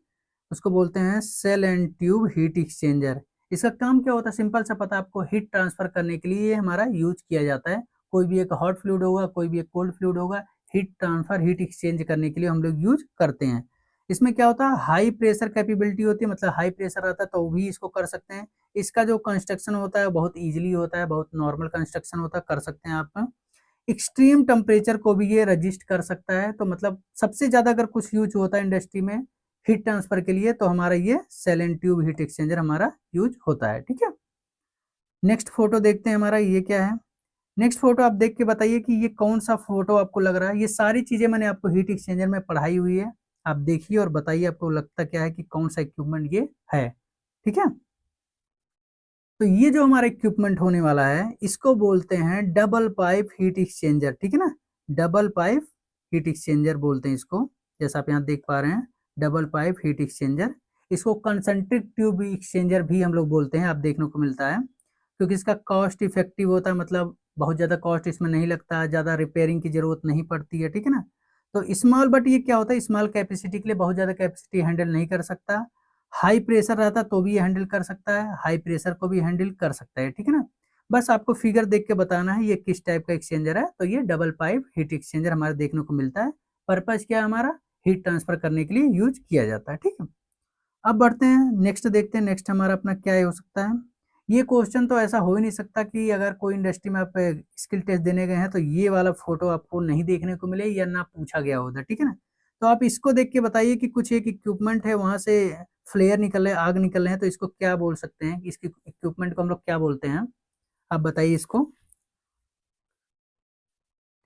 उसको बोलते हैं shell and tube heat exchanger. इसका काम क्या होता है, सिंपल सा पता है आपको, हीट ट्रांसफर करने के लिए ये हमारा यूज किया जाता है। कोई भी एक हॉट फ्लूइड होगा, कोई भी एक कोल्ड फ्लूइड होगा, हीट ट्रांसफर हीट एक्सचेंज करने के लिए हम लोग यूज करते हैं। इसमें क्या होता है हाई प्रेशर कैपेबिलिटी होती है, मतलब हाई प्रेशर रहता है तो भी इसको कर सकते हैं। इसका जो कंस्ट्रक्शन होता है बहुत ईजिली होता है, बहुत नॉर्मल कंस्ट्रक्शन होता है, कर सकते हैं आप। एक्सट्रीम टेम्परेचर को भी ये रजिस्ट कर सकता है। तो मतलब सबसे ज्यादा अगर कुछ यूज होता है इंडस्ट्री में हीट ट्रांसफर के लिए तो हमारा ये shell and tube heat exchanger हमारा यूज होता है, ठीक है। नेक्स्ट फोटो देखते हैं हमारा ये क्या है। नेक्स्ट फोटो आप देख के बताइए कि ये कौन सा फोटो आपको लग रहा है। ये सारी चीजें मैंने आपको हीट एक्सचेंजर में पढ़ाई हुई है, आप देखिए और बताइए आपको लगता क्या है कि कौन सा इक्विपमेंट ये है, ठीक है। तो ये जो हमारा इक्विपमेंट होने वाला है इसको बोलते हैं डबल पाइप हीट एक्सचेंजर, ठीक है ना। डबल पाइप हीट एक्सचेंजर बोलते हैं इसको, जैसा आप यहाँ देख पा रहे हैं डबल पाइप हीट एक्सचेंजर। इसको कंसंट्रिक ट्यूब एक्सचेंजर भी हम लोग बोलते हैं, आप देखने को मिलता है, क्योंकि इसका कॉस्ट इफेक्टिव होता है, मतलब बहुत ज़्यादा कॉस्ट इसमें नहीं लगता है, ज़्यादा रिपेयरिंग की जरूरत नहीं पड़ती है, ठीक है ना। तो स्मॉल, बट ये क्या होता है स्मॉल कैपेसिटी के लिए बहुत ज़्यादा कैपेसिटी हैंडल नहीं कर सकता। हाई प्रेशर रहता तो भी ये हैंडल कर सकता है, हाई प्रेशर को भी हैंडल कर सकता है, ठीक है ना। बस आपको फिगर देख के बताना है ये किस टाइप का एक्सचेंजर है। तो ये डबल पाइप हीट एक्सचेंजर हमारे देखने को मिलता है। पर्पज क्या है हमारा, हीट ट्रांसफर करने के लिए यूज किया जाता है, ठीक है। अब बढ़ते हैं नेक्स्ट, देखते हैं नेक्स्ट हमारा अपना क्या हो सकता है। ये क्वेश्चन तो ऐसा हो ही नहीं सकता कि अगर कोई इंडस्ट्री में आप स्किल टेस्ट देने गए हैं तो ये वाला फोटो आपको नहीं देखने को मिले या ना पूछा गया होता, ठीक है ना। तो आप इसको देख के बताइए कि कुछ एक इक्विपमेंट है वहां से फ्लेयर निकल रहे, आग निकल रहे हैं, तो इसको क्या बोल सकते हैं, इसके इक्विपमेंट को हम लोग क्या बोलते हैं, आप बताइए इसको,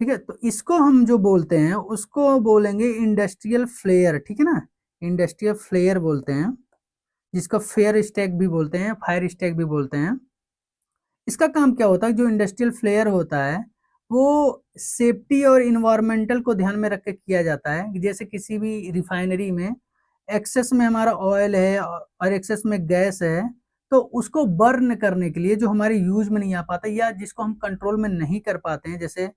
ठीक है। तो इसको हम जो बोलते हैं उसको बोलेंगे इंडस्ट्रियल फ्लेयर, ठीक है ना। इंडस्ट्रियल फ्लेयर बोलते हैं, जिसका फेयर स्टैक भी बोलते हैं, फायर स्टैक भी बोलते हैं। इसका काम क्या होता है, जो इंडस्ट्रियल फ्लेयर होता है वो सेफ्टी और इन्वायरमेंटल को ध्यान में रख के किया जाता है। कि जैसे किसी भी रिफाइनरी में एक्सेस में हमारा ऑयल है और एक्सेस में गैस है, तो उसको बर्न करने के लिए जो हमारे यूज में नहीं आ पाता या जिसको हम कंट्रोल में नहीं कर पाते हैं, जैसे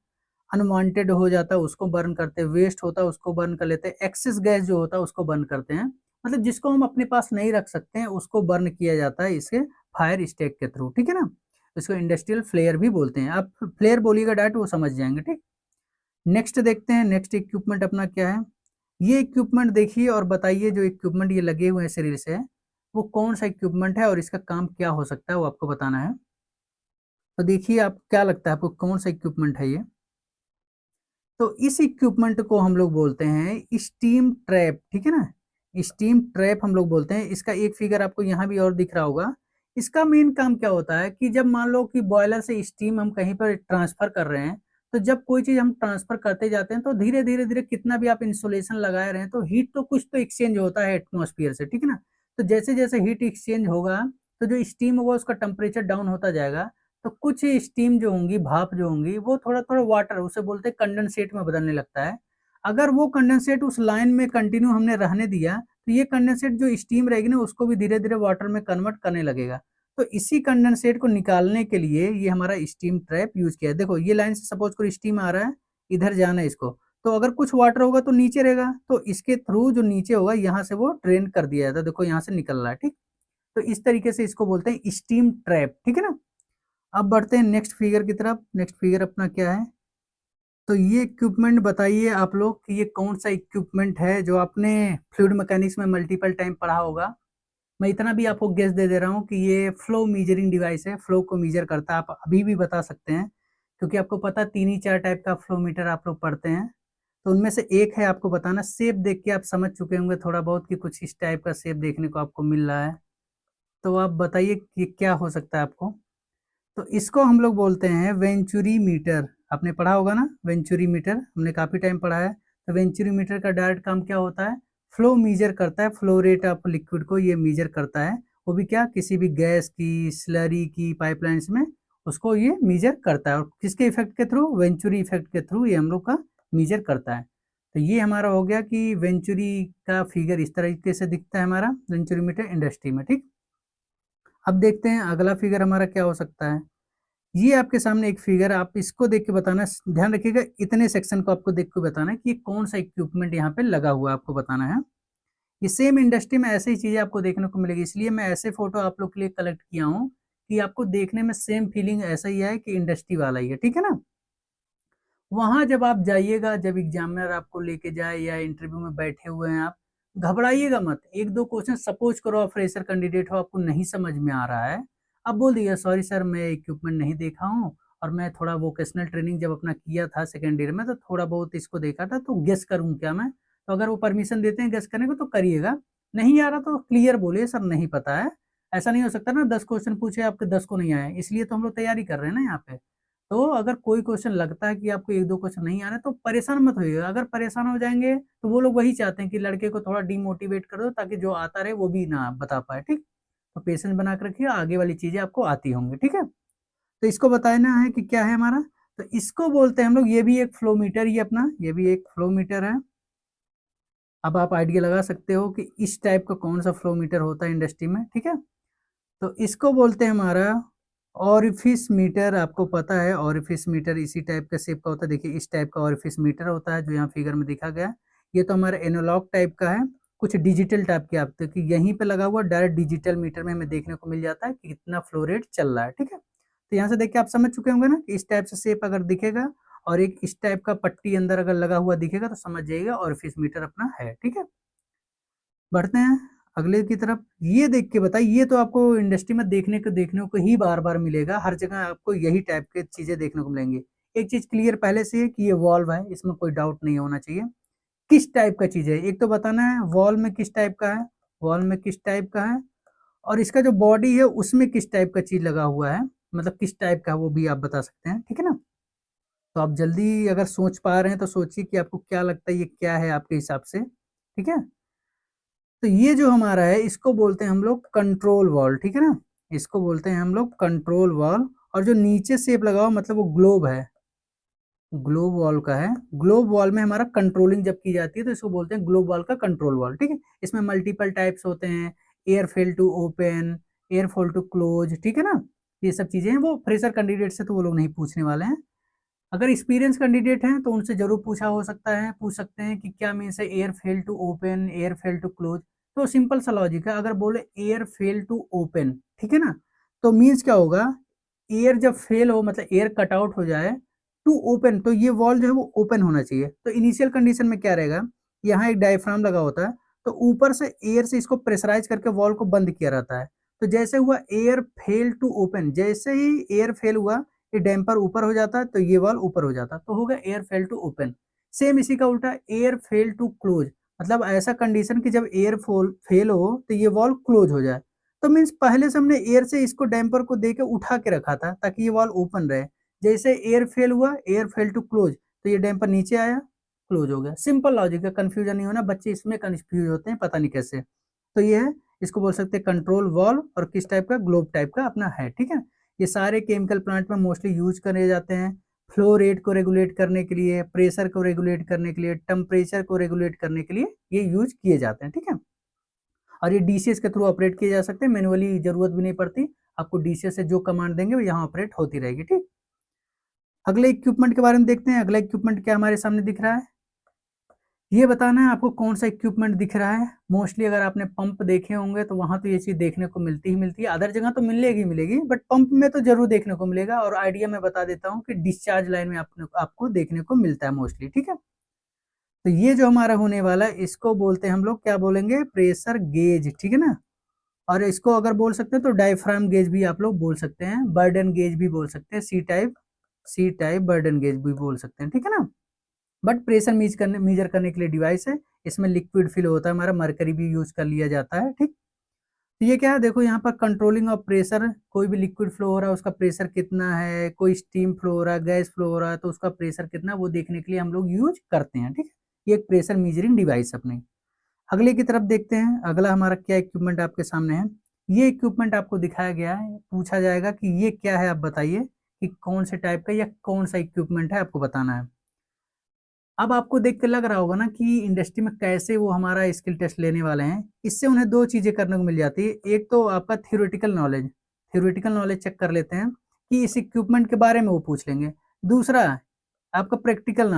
अनवांटेड हो जाता है उसको बर्न करते हैं, वेस्ट होता है उसको बर्न कर लेते हैं, एक्सेस गैस जो होता है उसको बर्न करते हैं। मतलब जिसको हम अपने पास नहीं रख सकते हैं उसको बर्न किया जाता है इसके फायर स्टेक के थ्रू, ठीक है ना। इसको इंडस्ट्रियल फ्लेयर भी बोलते हैं। आप फ्लेयर बोलिएगा डायरेक्ट वो समझ जाएंगे, ठीक। नेक्स्ट देखते हैं, नेक्स्ट इक्विपमेंट अपना क्या है। ये इक्विपमेंट देखिए और बताइए, जो इक्विपमेंट ये लगे हुए हैं शरीर से, वो कौन सा इक्विपमेंट है और इसका काम क्या हो सकता है वो आपको बताना है। तो देखिए आप क्या लगता है आपको कौन सा इक्विपमेंट है ये। तो इस इक्विपमेंट को हम लोग बोलते हैं स्टीम ट्रैप, ठीक है ना। स्टीम ट्रैप हम लोग बोलते हैं। इसका एक फिगर आपको यहाँ भी और दिख रहा होगा। इसका मेन काम क्या होता है कि जब मान लो कि बॉयलर से स्टीम हम कहीं पर ट्रांसफर कर रहे हैं, तो जब कोई चीज हम ट्रांसफर करते जाते हैं तो धीरे धीरे धीरे कितना भी आप इंसुलेशन लगाए रहे हैं तो हीट तो कुछ तो एक्सचेंज होता है एटमोस्फियर से, ठीक है ना। तो जैसे जैसे हीट एक्सचेंज होगा तो जो स्टीम होगा उसका टेम्परेचर डाउन होता जाएगा। तो कुछ स्टीम जो होंगी, भाप जो होंगी, वो थोड़ा थोड़ा वाटर, उसे बोलते हैं कंडेंसेट में बदलने लगता है। अगर वो कंडेंसेट उस लाइन में कंटिन्यू हमने रहने दिया तो ये कंडेंसेट जो स्टीम रहेगी ना उसको भी धीरे धीरे वाटर में कन्वर्ट करने लगेगा। तो इसी कंडेंसेट को निकालने के लिए ये हमारा स्टीम ट्रैप यूज किया है। देखो ये लाइन से सपोज करो स्टीम आ रहा है, इधर जाना है इसको, तो अगर कुछ वाटर होगा तो नीचे रहेगा, तो इसके थ्रू जो नीचे होगा यहाँ से वो ड्रेन कर दिया जाता है। देखो यहाँ से निकल रहा है, ठीक। तो इस तरीके से इसको बोलते हैं स्टीम ट्रैप, ठीक है ना। अब बढ़ते हैं नेक्स्ट फिगर की तरफ। नेक्स्ट फिगर अपना क्या है। तो ये इक्विपमेंट बताइए आप लोग कि ये कौन सा इक्विपमेंट है जो आपने फ्लूइड मैकेनिक्स में मल्टीपल टाइम पढ़ा होगा। मैं इतना भी आपको गेस दे दे रहा हूँ कि ये फ्लो मीजरिंग डिवाइस है, फ्लो को मीजर करता है। आप अभी भी बता सकते हैं क्योंकि आपको पता तीन ही चार टाइप का फ्लो मीटर आप लोग पढ़ते हैं। तो उनमें से एक है, आपको बताना। शेप देख के आप समझ चुके होंगे थोड़ा बहुत कि कुछ इस टाइप का शेप देखने को आपको मिल रहा है। तो आप बताइए कि क्या हो सकता है आपको। तो इसको हम लोग बोलते हैं वेंचुरी मीटर। आपने पढ़ा होगा ना वेंचुरी मीटर, हमने काफी टाइम पढ़ा है। तो वेंचुरी मीटर का डायरेक्ट काम क्या होता है, फ्लो मीजर करता है, फ्लो रेट ऑफ लिक्विड को ये मीजर करता है। वो भी क्या, किसी भी गैस की, स्लरी की पाइपलाइंस में उसको ये मीजर करता है। और किसके इफेक्ट के थ्रू, वेंचुरी इफेक्ट के थ्रू ये हम लोग का मीजर करता है। तो ये हमारा हो गया कि वेंचुरी का फिगर इस तरीके से दिखता है हमारा वेंचुरी मीटर इंडस्ट्री में, ठीक। अब देखते हैं अगला फिगर हमारा क्या हो सकता है। ये आपके सामने एक फिगर है, आप इसको देख के बताना, ध्यान रखिएगा इतने सेक्शन को आपको देख के बताना है कि कौन सा इक्विपमेंट यहाँ पे लगा हुआ है, आपको बताना है। ये सेम इंडस्ट्री में ऐसी ही चीजें आपको देखने को मिलेगी, इसलिए मैं ऐसे फोटो आप लोग के लिए कलेक्ट किया हूँ कि आपको देखने में सेम फीलिंग ऐसा ही है कि इंडस्ट्री वाला ही है, ठीक है ना। वहां जब आप जाइएगा, जब एग्जामिनर आपको लेके जाए या इंटरव्यू में बैठे हुए हैं आप, घबराइएगा मत। एक दो क्वेश्चन सपोज करो आप फ्रेशर कैंडिडेट हो, आपको नहीं समझ में आ रहा है, अब बोल दिया सॉरी सर मैं इक्विपमेंट नहीं देखा हूँ, और मैं थोड़ा वोकेशनल ट्रेनिंग जब अपना किया था सेकेंड ईयर में तो थोड़ा बहुत इसको देखा था, तो गेस करूँ क्या मैं। तो अगर वो परमिशन देते हैं गेस करने को तो करिएगा, नहीं आ रहा तो क्लियर बोलिए सर नहीं पता है। ऐसा नहीं हो सकता ना 10 क्वेश्चन पूछे आपके 10 को नहीं आए, इसलिए तो हम लोग तैयारी कर रहे हैं ना यहाँ पे। तो अगर कोई क्वेश्चन लगता है कि आपको एक दो क्वेश्चन नहीं आ रहे तो परेशान मत होइएगा। अगर परेशान हो जाएंगे तो वो लोग वही चाहते हैं कि लड़के को थोड़ा डिमोटिवेट कर दो ताकि जो आता रहे वो भी ना बता पाए, ठीक। तो पेशेंस बना के रखिए, आगे वाली चीजें आपको आती होंगी, ठीक है। तो इसको बताना है कि क्या है हमारा। तो इसको बोलते हैं हम लोग, ये भी एक फ्लो मीटर ही अपना, ये भी एक फ्लो मीटर है। अब आप आइडिया लगा सकते हो कि इस टाइप का कौन सा फ्लो मीटर होता है इंडस्ट्री में, ठीक है। तो इसको बोलते हैं हमारा ऑरिफिस मीटर। आपको पता है ऑरिफिस मीटर इसी टाइप का शेप का होता है। देखिए इस टाइप का ऑरिफिस मीटर होता है जो यहाँ फिगर में दिखा गया। ये तो हमारा एनालॉग टाइप का है। कुछ डिजिटल टाइप के आप कि यहीं पे लगा हुआ डायरेक्ट डिजिटल मीटर में हमें देखने को मिल जाता है कि कितना फ्लो रेट चल रहा है, ठीक है। तो यहाँ से देख के आप समझ चुके होंगे ना कि इस टाइप से शेप अगर दिखेगा और एक इस टाइप का पट्टी अंदर अगर लगा हुआ दिखेगा तो समझ जाइएगा ऑरिफिस मीटर अपना है, ठीक है। बढ़ते हैं अगले की तरफ। ये देख के बताइए, ये तो आपको इंडस्ट्री में देखने को ही बार बार मिलेगा, हर जगह आपको यही टाइप के चीजें देखने को मिलेंगी। एक चीज क्लियर पहले से है कि ये वॉल्व है, इसमें कोई डाउट नहीं होना चाहिए। किस टाइप का चीज है एक तो बताना है, वॉल में किस टाइप का है, वॉल में किस टाइप का है, और इसका जो बॉडी है उसमें किस टाइप का चीज लगा हुआ है, मतलब किस टाइप का है वो भी आप बता सकते हैं, ठीक है ना। तो आप जल्दी अगर सोच पा रहे हैं तो सोचिए कि आपको क्या लगता है ये क्या है आपके हिसाब से, ठीक है। तो ये जो हमारा है इसको बोलते हैं हम लोग कंट्रोल वॉल, ठीक है ना। इसको बोलते हैं हम लोग कंट्रोल वॉल। और जो नीचे शेप लगा हुआ मतलब वो ग्लोब है, ग्लोब वॉल का है। ग्लोब वॉल में हमारा कंट्रोलिंग जब की जाती है तो इसको बोलते हैं ग्लोब वॉल का कंट्रोल वॉल, ठीक है। इसमें मल्टीपल टाइप्स होते हैं, air fail to open, air fail to close, ठीक है ना। ये सब चीजें हैं, वो फ्रेशर कैंडिडेट से तो वो लोग नहीं पूछने वाले हैं। अगर एक्सपीरियंस कैंडिडेट हैं तो उनसे जरूर पूछ सकते हैं कि क्या मीन्स है air fail to open, air fail to close. तो सिंपल सा लॉजिक है, अगर बोले एयर फेल टू ओपन, ठीक है ना, तो मीन्स क्या होगा, एयर जब फेल हो मतलब एयर कट आउट हो जाए टू ओपन, तो ये वॉल जो है वो ओपन होना चाहिए। तो इनिशियल कंडीशन में क्या रहेगा, यहाँ एक डायफ्राम लगा होता है, तो ऊपर से एयर से इसको प्रेशराइज करके वॉल को बंद किया रहता है। तो जैसे हुआ एयर फेल टू ओपन, जैसे ही एयर फेल हुआ ये डैम्पर ऊपर हो जाता है, तो ये वॉल ऊपर हो जाता है, तो होगा air fail to open. Same इसी का उल्टा एयर फेल टू क्लोज, मतलब ऐसा कंडीशन कि जब एयर फेल हो तो ये वॉल क्लोज हो जाए। तो मीन्स पहले से हमने एयर से इसको डैम्पर को दे के उठा के रखा था ताकि ये वॉल ओपन रहे। जैसे एयर फेल हुआ, एयर फेल टू क्लोज, तो ये डैम्पर नीचे आया, क्लोज हो गया। सिंपल लॉजिक है, कंफ्यूजन नहीं होना, बच्चे इसमें कंफ्यूज होते हैं पता नहीं कैसे। तो ये है, इसको बोल सकते हैं कंट्रोल वॉल्व, और किस टाइप का, ग्लोब टाइप का अपना है, ठीक है। ये सारे केमिकल प्लांट में मोस्टली यूज करे जाते हैं, फ्लो रेट को रेगुलेट करने के लिए, प्रेशर को रेगुलेट करने के लिए, टेम्परेचर को रेगुलेट करने के लिए ये यूज किए जाते हैं, ठीक है। और ये डीसीएस के थ्रू ऑपरेट किए जा सकते हैं, मैनुअली जरूरत भी नहीं पड़ती, आपको डीसीएस से जो कमांड देंगे वो यहाँ ऑपरेट होती रहेगी, ठीक। अगले इक्विपमेंट के बारे में देखते हैं। अगला इक्विपमेंट क्या हमारे सामने दिख रहा है, ये बताना है आपको कौन सा इक्विपमेंट दिख रहा है। मोस्टली अगर आपने पंप देखे होंगे तो वहां तो ये चीज देखने को मिलती ही मिलती है, अदर जगह तो मिलेगी, बट पंप में तो जरूर देखने को मिलेगा। और आइडिया मैं बता देता हूँ कि डिस्चार्ज लाइन में आपको देखने को मिलता है मोस्टली, ठीक है। तो ये जो हमारा होने वाला है इसको बोलते हैं हम लोग, क्या बोलेंगे, प्रेशर गेज, ठीक है ना। और इसको अगर बोल सकते हैं तो डायफ्राम गेज भी आप लोग बोल सकते हैं, बर्डन गेज भी बोल सकते हैं, सी टाइप बर्डन गेज भी बोल सकते हैं, ठीक है ना। बट प्रेशर मेजर करने के लिए डिवाइस है, इसमें लिक्विड फिल होता है, हमारा मरकरी भी यूज कर लिया जाता है, ठीक। तो ये क्या है, देखो यहाँ पर कंट्रोलिंग ऑफ प्रेशर, कोई भी लिक्विड फ्लो हो रहा है उसका प्रेशर कितना है, कोई स्टीम फ्लो हो रहा है, गैस फ्लो हो रहा है, तो उसका प्रेशर कितना है वो देखने के लिए हम लोग यूज करते हैं, ठीक है। ये एक प्रेशर मेजरिंग डिवाइस अपने। अगले की तरफ देखते हैं, अगला हमारा क्या इक्विपमेंट आपके सामने है। ये इक्विपमेंट आपको दिखाया गया है, पूछा जाएगा कि ये क्या है, आप बताइए कि कौन से टाइप का या कौन सा इक्विपमेंट है, आपको बताना है। अब आपको देख के लग रहा होगा ना कि इंडस्ट्री में कैसे वो हमारा स्किल टेस्ट लेने वाले हैं। इससे उन्हें दो चीजें करने को मिल जाती है, एक तो आपका थ्योरेटिकल नॉलेज चेक कर लेते हैं कि इस इक्विपमेंट के बारे में वो पूछ लेंगे। दूसरा आपका प्रैक्टिकल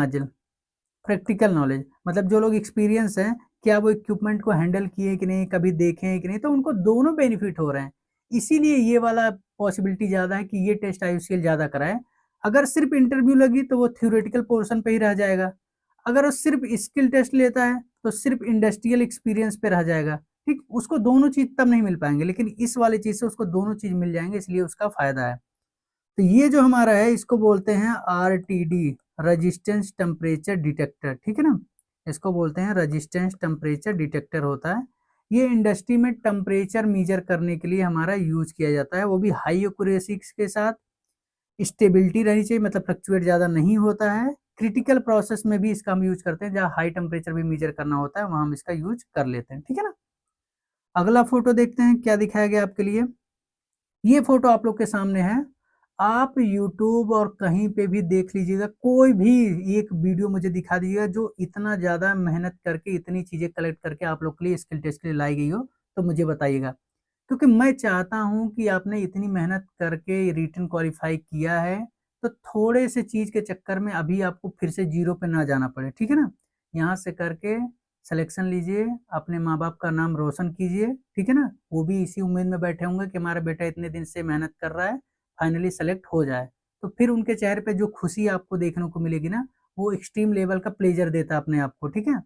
नॉलेज, मतलब जो लोग एक्सपीरियंस हैं, क्या वो इक्विपमेंट को हैंडल किए कि नहीं, कभी देखे हैं कि नहीं, तो उनको दोनों बेनिफिट हो रहे हैं। इसीलिए ये वाला पॉसिबिलिटी ज्यादा है कि ये टेस्ट आईयूसीएल ज्यादा कराए। अगर सिर्फ इंटरव्यू लगी तो वो थ्योरेटिकल पोर्शन पे ही रह जाएगा, अगर वो सिर्फ स्किल टेस्ट लेता है तो सिर्फ इंडस्ट्रियल एक्सपीरियंस पे रह जाएगा, ठीक। उसको दोनों चीज तब नहीं मिल पाएंगे, लेकिन इस वाले चीज से उसको दोनों चीज मिल जाएंगे, इसलिए उसका फायदा है। तो ये जो हमारा है इसको बोलते हैं आरटीडी, रजिस्टेंस टेम्परेचर डिटेक्टर, ठीक है ना। इसको बोलते हैं रजिस्टेंस टेम्परेचर डिटेक्टर होता है। ये इंडस्ट्री में टेम्परेचर मेजर करने के लिए हमारा यूज किया जाता है, वो भी हाई एक्यूरेसी के साथ। स्टेबिलिटी रहनी चाहिए, मतलब फ्लक्चुएट ज्यादा नहीं होता है। क्रिटिकल प्रोसेस में भी इसका हम यूज करते हैं, जहाँ हाई टेम्परेचर भी मेजर करना होता है वहां हम इसका यूज कर लेते हैं, ठीक है ना। अगला फोटो देखते हैं क्या दिखाया गया आपके लिए। ये फोटो आप लोग के सामने है, आप YouTube और कहीं पे भी देख लीजिएगा, कोई भी एक वीडियो मुझे दिखा दीजिएगा जो इतना ज्यादा मेहनत करके इतनी चीजें कलेक्ट करके आप लोग के लिए स्किल टेस्ट के लिए लाई गई हो, तो मुझे बताइएगा। क्योंकि मैं चाहता हूं कि आपने इतनी मेहनत करके रिटन क्वालिफाई किया है, तो थोड़े से चीज के चक्कर में अभी आपको फिर से जीरो पे ना जाना पड़े, ठीक है ना। यहाँ से करके सिलेक्शन लीजिए, अपने माँ बाप का नाम रोशन कीजिए, ठीक है ना। वो भी इसी उम्मीद में बैठे होंगे कि हमारा बेटा इतने दिन से मेहनत कर रहा है, फाइनली सेलेक्ट हो जाए। तो फिर उनके चेहरे पे जो खुशी आपको देखने को मिलेगी ना, वो एक्सट्रीम लेवल का प्लेजर देता है अपने आप को, ठीक है।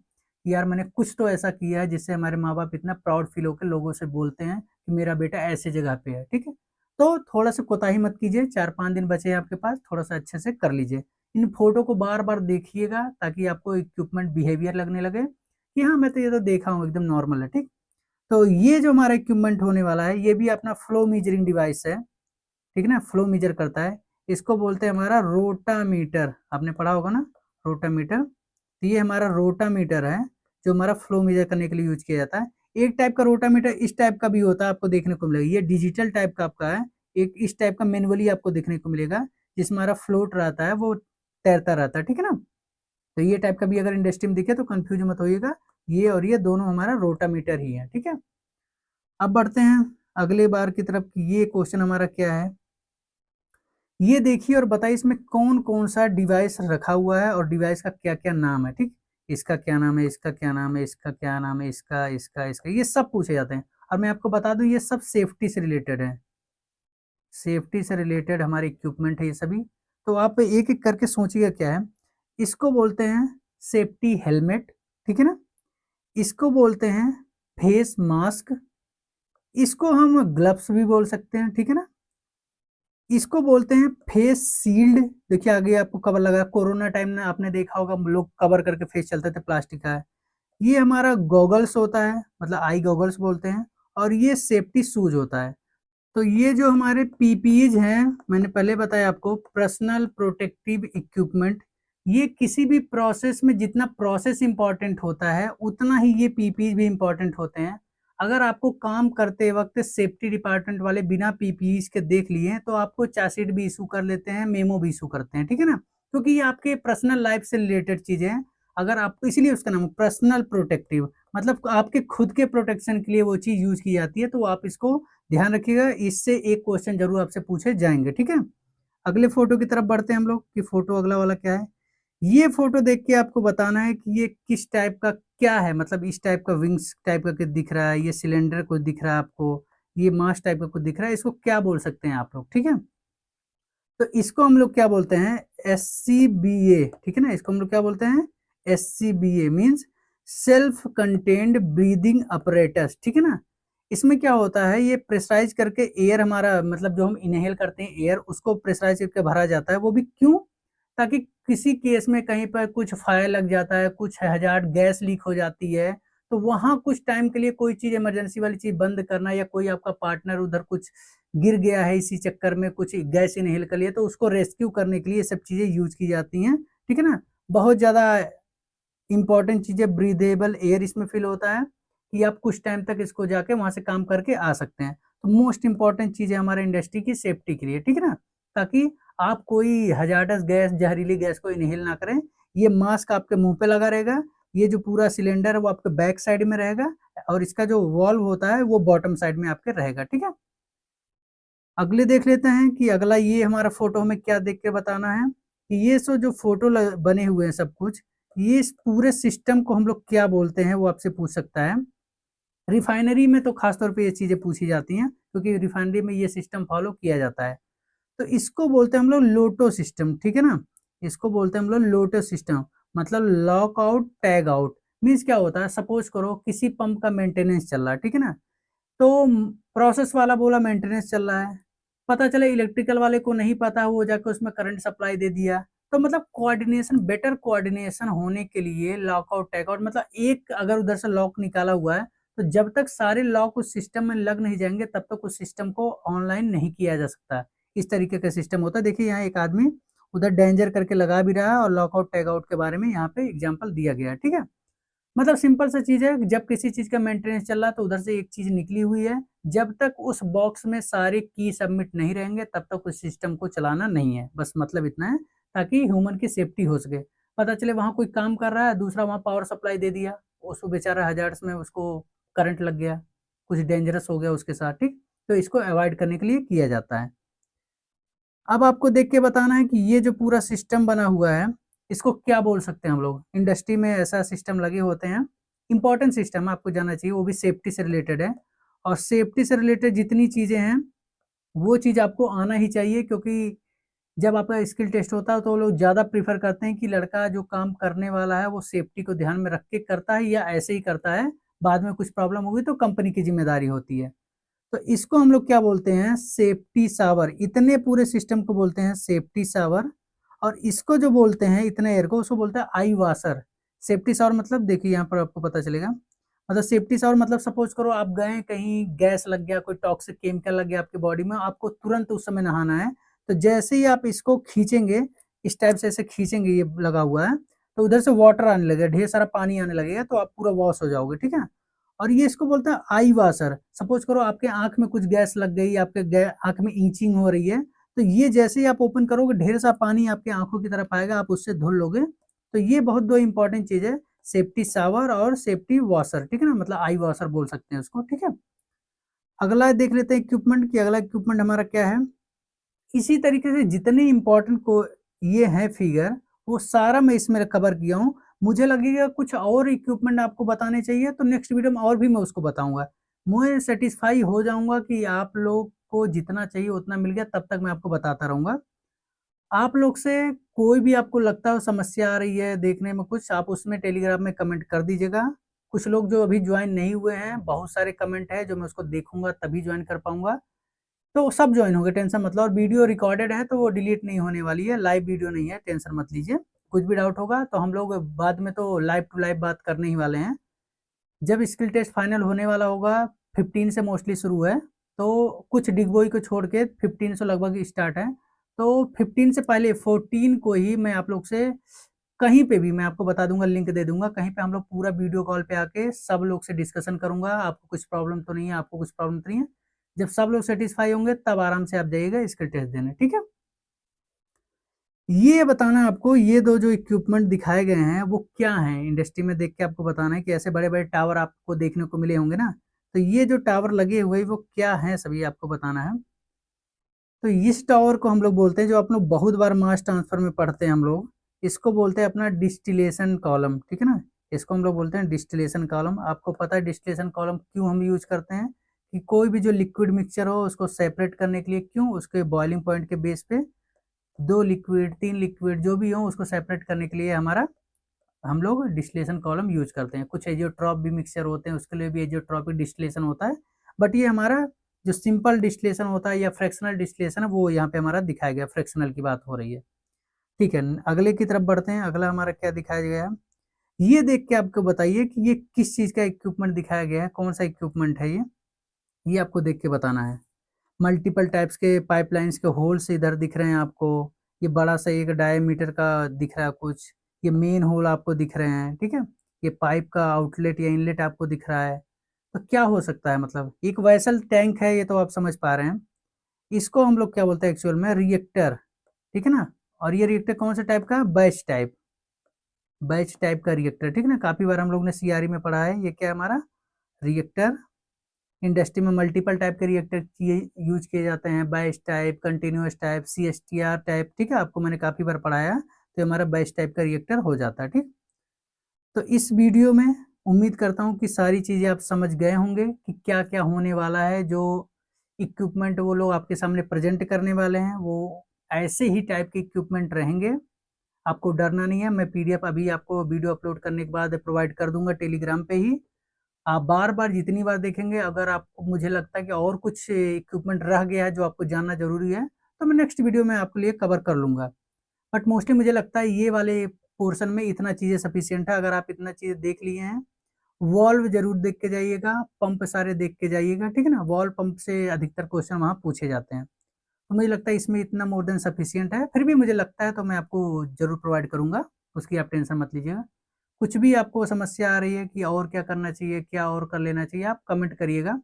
कि यार मैंने कुछ तो ऐसा किया है जिससे हमारे माँ बाप इतना प्राउड फील होकर लोगों से बोलते हैं कि मेरा बेटा ऐसे जगह पे है, ठीक है। तो थोड़ा सा कोताही मत कीजिए, 4-5 दिन बचे हैं आपके पास, थोड़ा सा अच्छे से कर लीजिए। इन फोटो को बार बार देखिएगा ताकि आपको इक्विपमेंट बिहेवियर लगने लगे कि हाँ मैं तो ये तो देखा हूँ, एकदम नॉर्मल है, ठीक। तो ये जो हमारा इक्विपमेंट होने वाला है ये भी अपना फ्लो मीजरिंग डिवाइस है, ठीक है ना, फ्लो मीजर करता है। इसको बोलते हैं हमारा रोटामीटर, आपने पढ़ा होगा ना रोटामीटर। तो ये हमारा रोटामीटर है जो हमारा फ्लो मेजर करने के लिए यूज किया जाता है। एक टाइप का रोटामीटर इस टाइप का भी होता है, आपको देखने को मिलेगा, ये डिजिटल टाइप का आपका है। एक इस टाइप का मैनुअली आपको देखने को मिलेगा, जिसमें हमारा फ्लोट रहता है, वो तैरता रहता है, ठीक है ना। तो ये टाइप का भी अगर इंडस्ट्री में दिखे तो कंफ्यूज मत होइएगा, ये और ये दोनों हमारा रोटामीटर ही है, ठीक है। अब बढ़ते हैं अगले बार की तरफ, ये क्वेश्चन हमारा क्या है, ये देखिए और बताइए इसमें कौन कौन सा डिवाइस रखा हुआ है और डिवाइस का क्या क्या नाम है। ठीक, इसका क्या नाम है, इसका क्या नाम है, इसका क्या नाम है, इसका इसका इसका ये सब पूछे जाते हैं। और मैं आपको बता दूं ये सब सेफ्टी से रिलेटेड है, सेफ्टी से रिलेटेड हमारे इक्विपमेंट है ये सभी। तो आप एक एक करके सोचिएगा क्या है। इसको बोलते हैं सेफ्टी हेलमेट, ठीक है ना। इसको बोलते हैं फेस मास्क, इसको हम ग्लव्स भी बोल सकते हैं, ठीक है ना। इसको बोलते हैं फेस शील्ड। देखिए आगे आपको कवर लगा, कोरोना टाइम में आपने देखा होगा लोग कवर करके फेस चलते थे, प्लास्टिक का है। ये हमारा गॉगल्स होता है, मतलब आई गॉगल्स बोलते हैं। और ये सेफ्टी शूज होता है। तो ये जो हमारे पीपीईज हैं, मैंने पहले बताया आपको, पर्सनल प्रोटेक्टिव इक्विपमेंट। ये किसी भी प्रोसेस में जितना प्रोसेस इंपॉर्टेंट होता है उतना ही ये पीपीईज भी इंपॉर्टेंट होते हैं। अगर आपको काम करते वक्त सेफ्टी डिपार्टमेंट वाले बिना पीपीईज के देख लिए तो आपको चार्जशीट भी इशू कर लेते हैं, मेमो भी इशू करते हैं, ठीक है ना। क्योंकि ये आपके पर्सनल लाइफ से रिलेटेड चीजें हैं। अगर आपको, इसीलिए उसका नाम पर्सनल प्रोटेक्टिव, मतलब आपके खुद के प्रोटेक्शन के लिए वो चीज यूज की जाती है। तो आप इसको ध्यान रखिएगा, इससे एक क्वेश्चन जरूर आपसे पूछे जाएंगे, ठीक है। अगले फोटो की तरफ बढ़ते हैं हम लोग कि फोटो अगला वाला क्या है। ये फोटो देख के आपको बताना है कि ये किस टाइप का क्या है, मतलब इस टाइप का विंग्स टाइप का कुछ दिख रहा है, ये सिलेंडर कुछ दिख रहा है आपको, ये मास टाइप का कुछ दिख रहा है, इसको क्या बोल सकते हैं आप लोग, ठीक है। तो इसको हम लोग क्या बोलते हैं, SCBA, ठीक है ना। इसको हम लोग क्या बोलते हैं, SCBA means self contained breathing apparatus, ठीक है ना। इसमें क्या होता है, ये प्रेशराइज करके एयर हमारा, मतलब जो हम इनहेल करते हैं एयर, उसको प्रेशराइज करके भरा जाता है। वो भी क्यों, ताकि किसी केस में कहीं पर कुछ फायर लग जाता है, कुछ हजार्ड गैस लीक हो जाती है, तो वहां कुछ टाइम के लिए कोई चीज इमरजेंसी वाली चीज बंद करना, या कोई आपका पार्टनर उधर कुछ गिर गया है इसी चक्कर में, कुछ गैस इनहेल कर लिया, तो उसको रेस्क्यू करने के लिए ये सब चीजें यूज की जाती हैं, ठीक है ना। बहुत ज्यादा इंपॉर्टेंट चीजें, ब्रीदेबल एयर इसमें फिल होता है कि आप कुछ टाइम तक इसको जाके वहां से काम करके आ सकते हैं। तो मोस्ट इंपॉर्टेंट चीज है हमारे इंडस्ट्री की सेफ्टी के लिए, ठीक है ना। ताकि आप कोई हजार्डस गैस, जहरीली गैस को इनहेल ना करें। ये मास्क आपके मुंह पे लगा रहेगा, ये जो पूरा सिलेंडर है वो आपके बैक साइड में रहेगा, और इसका जो वॉल्व होता है वो बॉटम साइड में आपके रहेगा, ठीक है। अगले देख लेते हैं कि अगला ये हमारा फोटो हमें क्या देख के बताना है कि ये सो जो फोटो बने हुए हैं सब कुछ, ये इस पूरे सिस्टम को हम लोग क्या बोलते हैं, वो आपसे पूछ सकता है। रिफाइनरी में तो खासतौर पे ये चीजें पूछी जाती हैं, क्योंकि रिफाइनरी में ये सिस्टम फॉलो किया जाता है। तो इसको बोलते हैं हम लोग लोटो सिस्टम, ठीक है ना। इसको बोलते हैं हम लोग लोटो सिस्टम, मतलब lock out tag out. Means क्या होता है, सपोज करो किसी पंप का मेंटेनेंस चल रहा है, ठीक है ना। तो प्रोसेस वाला बोला मेंटेनेंस चल रहा है, पता चले इलेक्ट्रिकल वाले को नहीं पता, वो जाकर उसमें करंट सप्लाई दे दिया। तो मतलब कोऑर्डिनेशन, बेटर कोऑर्डिनेशन होने के लिए लॉकआउट टैगआउट, मतलब एक अगर उधर से लॉक निकाला हुआ है, तो जब तक सारे लॉक उस सिस्टम में लग नहीं जाएंगे तब तक उस सिस्टम को ऑनलाइन नहीं किया जा सकता। इस तरीके का सिस्टम होता है। देखिए यहाँ एक आदमी उधर डेंजर करके लगा भी रहा है, और लॉकआउट टैगआउट के बारे में यहाँ पे एग्जाम्पल दिया गया है, ठीक है। मतलब सिंपल सा चीज है, जब किसी चीज का मेंटेनेंस चल रहा है तो उधर से एक चीज निकली हुई है, जब तक उस बॉक्स में सारे की सबमिट नहीं रहेंगे तब तक उस सिस्टम को चलाना नहीं है। बस मतलब इतना है, ताकि ह्यूमन की सेफ्टी हो सके। पता चले वहां कोई काम कर रहा है, दूसरा वहां पावर सप्लाई दे दिया, उसको बेचारा हजार्ड्स में उसको करंट लग गया, कुछ डेंजरस हो गया उसके साथ, ठीक। तो इसको अवॉइड करने के लिए किया जाता है। अब आपको देख के बताना है कि ये जो पूरा सिस्टम बना हुआ है, इसको क्या बोल सकते हैं हम लोग। इंडस्ट्री में ऐसा सिस्टम लगे होते हैं, इंपॉर्टेंट सिस्टम आपको जानना चाहिए, वो भी सेफ्टी से रिलेटेड है। और सेफ्टी से रिलेटेड जितनी चीजें हैं वो चीज आपको आना ही चाहिए, क्योंकि जब आपका स्किल टेस्ट होता है तो लोग ज्यादा प्रीफर करते हैं कि लड़का जो काम करने वाला है वो सेफ्टी को ध्यान में रख के करता है, या ऐसे ही करता है, बाद में कुछ प्रॉब्लम होगी तो कंपनी की जिम्मेदारी होती है। तो इसको हम लोग क्या बोलते हैं, सेफ्टी सावर। इतने पूरे सिस्टम को बोलते हैं सेफ्टी सावर। और इसको जो बोलते हैं इतने एयर को, उसको बोलते हैं आई वाशर। सेफ्टी सावर मतलब देखिए यहाँ पर आपको पता चलेगा, मतलब सेफ्टी सावर मतलब सपोज करो आप गए कहीं, गैस लग गया, कोई टॉक्सिक केमिकल लग गया आपके बॉडी में, आपको तुरंत उस समय नहाना है। तो जैसे ही आप इसको खींचेंगे, इस टाइप से ऐसे खींचेंगे, ये लगा हुआ है, तो उधर से वाटर आने लगेगा, ढेर सारा पानी आने लगेगा, तो आप पूरा वॉश हो जाओगे, ठीक है। और ये इसको बोलते हैं आई वाशर। सपोज करो आपके आंख में कुछ गैस लग गई, आपके आंख में ईचिंग हो रही है, तो ये जैसे ही आप ओपन करोगे ढेर सारा पानी आपके आंखों की तरफ आएगा, आप उससे धुल लोगे। तो ये बहुत दो इंपॉर्टेंट चीज है, सेफ्टी शावर और सेफ्टी वॉशर, ठीक है ना, मतलब आई वॉशर बोल सकते हैं उसको, ठीक है। अगला देख लेते हैं इक्विपमेंट की, अगला इक्विपमेंट हमारा क्या है। इसी तरीके से जितने इम्पोर्टेंट को ये हैं फिगर, वो सारा मैं इसमें कवर किया हूँ। मुझे लगेगा कुछ और इक्विपमेंट आपको बताने चाहिए तो नेक्स्ट वीडियो में और भी मैं उसको बताऊँगा। मैं सैटिस्फाई हो जाऊँगा कि आप लोग को जितना चाहिए उतना मिल गया, तब तक मैं आपको बताता रहूँगा। आप लोग से कोई भी आपको लगता हो समस्या आ रही है देखने में कुछ, आप उसमें टेलीग्राम में कमेंट कर दीजिएगा। कुछ लोग जो अभी जॉइन नहीं हुए हैं, बहुत सारे कमेंट हैं जो मैं उसको देखूँगा तभी जॉइन कर पाऊँगा। तो सब जॉइन होंगे, टेंशन मत लो, और वीडियो रिकॉर्डेड है तो वो डिलीट नहीं होने वाली है, लाइव वीडियो नहीं है, टेंशन मत लीजिए। कुछ भी डाउट होगा तो हम लोग बाद में तो लाइव टू लाइव बात करने ही वाले हैं। जब स्किल टेस्ट फाइनल होने वाला होगा, 15 से मोस्टली शुरू है, तो कुछ डिगबोई को छोड़ के 15 से लगभग स्टार्ट है। तो 15 से पहले 14 को ही मैं आप लोग से कहीं पे भी मैं आपको बता दूँगा, लिंक दे दूँगा, कहीं पे हम लोग पूरा वीडियो कॉल पे आके सब लोग से डिस्कशन करूँगा, आपको कुछ प्रॉब्लम तो नहीं है, आपको कुछ प्रॉब्लम तो नहीं है। जब सब लोग सैटिस्फाई होंगे तब आराम से आप जाइएगा स्किल टेस्ट देने, ठीक है? ये बताना है आपको, ये 2 जो इक्विपमेंट दिखाए गए हैं वो क्या हैं? इंडस्ट्री में देख के आपको बताना है कि ऐसे बड़े-बड़े टावर आपको देखने को मिले होंगे ना, तो ये जो टावर लगे हुए हैं वो क्या हैं सभी आपको बताना है। तो इस टावर को हम लोग बोलते हैं, जो आप लोग बहुत बार मास ट्रांसफर में पढ़ते हैं हम लोग, इसको बोलते हैं अपना डिस्टिलेशन कॉलम, ठीक है ना? इसको हम लोग बोलते हैं डिस्टिलेशन कॉलम। आपको पता है डिस्टिलेशन कॉलम क्यों हम यूज़ करते हैं? कि कोई भी जो लिक्विड मिक्सचर हो उसको सेपरेट करने के लिए, क्यों? उसके बॉइलिंग पॉइंट के बेस पे 2 लिक्विड, 3 लिक्विड जो भी हो उसको सेपरेट करने के लिए हमारा हम लोग डिस्टिलेशन कॉलम यूज़ करते हैं। कुछ एजियोट्रॉप भी मिक्सचर होते हैं, उसके लिए भी एजियोट्रॉपिक डिस्टिलेशन होता है। बट ये हमारा जो सिंपल डिस्टिलेशन होता है या फ्रैक्शनल डिस्टिलेशन है, वो यहाँ पे हमारा दिखाया गया, फ्रैक्शनल की बात हो रही है। ठीक है, अगले की तरफ बढ़ते हैं। अगला हमारा क्या दिखाया गया है? ये देख के आपको बताइए कि ये किस चीज़ का इक्विपमेंट दिखाया गया है, कौन-सा इक्विपमेंट है ये? ये आपको देख के बताना है। मल्टीपल टाइप्स के पाइपलाइन्स के होल्स इधर दिख रहे हैं आपको। ये बड़ा-सा एक डायामीटर का दिख रहा है कुछ। ये मेन होल आपको दिख रहे हैं, ठीक है? ये पाइप का आउटलेट या इनलेट आपको दिख रहा है। तो क्या हो सकता है मतलब? एक वेसल टैंक है, ये तो आप समझ पा रहे हैं। इसको हम लोग क्या बोलते हैं एक्चुअल में? रिएक्टर, ठीक है ना? और ये रिएक्टर कौन से टाइप का? बैच टाइप का रिएक्टर, ठीक है ना? काफ़ी बार हम लोग ने सीआरई में पढ़ा है। ये क्या है हमारा? रिएक्टर। इंडस्ट्री में मल्टीपल टाइप के रिएक्टर किए यूज किए जाते हैं, batch type, continuous type, CSTR type, ठीक है? आपको मैंने काफ़ी बार पढ़ाया है, तो हमारा बैच टाइप का रिएक्टर हो जाता है, ठीक? तो इस वीडियो में उम्मीद करता हूँ कि सारी चीज़ें आप समझ गए होंगे कि क्या-क्या होने वाला है, जो इक्विपमेंट वो लोग आपके सामने प्रेज़ेंट करने वाले हैं, वो ऐसे ही टाइप के इक्विपमेंट रहेंगे। आपको डरना नहीं है, मैं पीडीएफ अभी आपको वीडियो अपलोड करने के बाद प्रोवाइड कर दूँगा टेलीग्राम पे ही। आप बार-बार जितनी बार देखेंगे, अगर आपको मुझे लगता है कि और कुछ इक्विपमेंट रह गया है जो आपको जानना ज़रूरी है, तो मैं नेक्स्ट वीडियो में आपके लिए कवर कर लूँगा। बट मोस्टली मुझे लगता है ये वाले पोर्शन में इतना चीज़ें सफिशिएंट है। अगर आप इतना चीज़ें देख लिए हैं, वॉल्व ज़रूर देख के जाइएगा, पंप सारे देख के जाइएगा, ठीक है ना? वॉल्व पंप से अधिकतर क्वेश्चन वहाँ पूछे जाते हैं। तो मुझे लगता है इसमें इतना मोर देन सफिशिएंट है, फिर भी मुझे लगता है तो मैं आपको ज़रूर प्रोवाइड करूँगा, उसकी आप टेंशन मत लीजिएगा। कुछ भी आपको समस्या आ रही है कि और क्या करना चाहिए, क्या और कर लेना चाहिए, आप कमेंट करिएगा।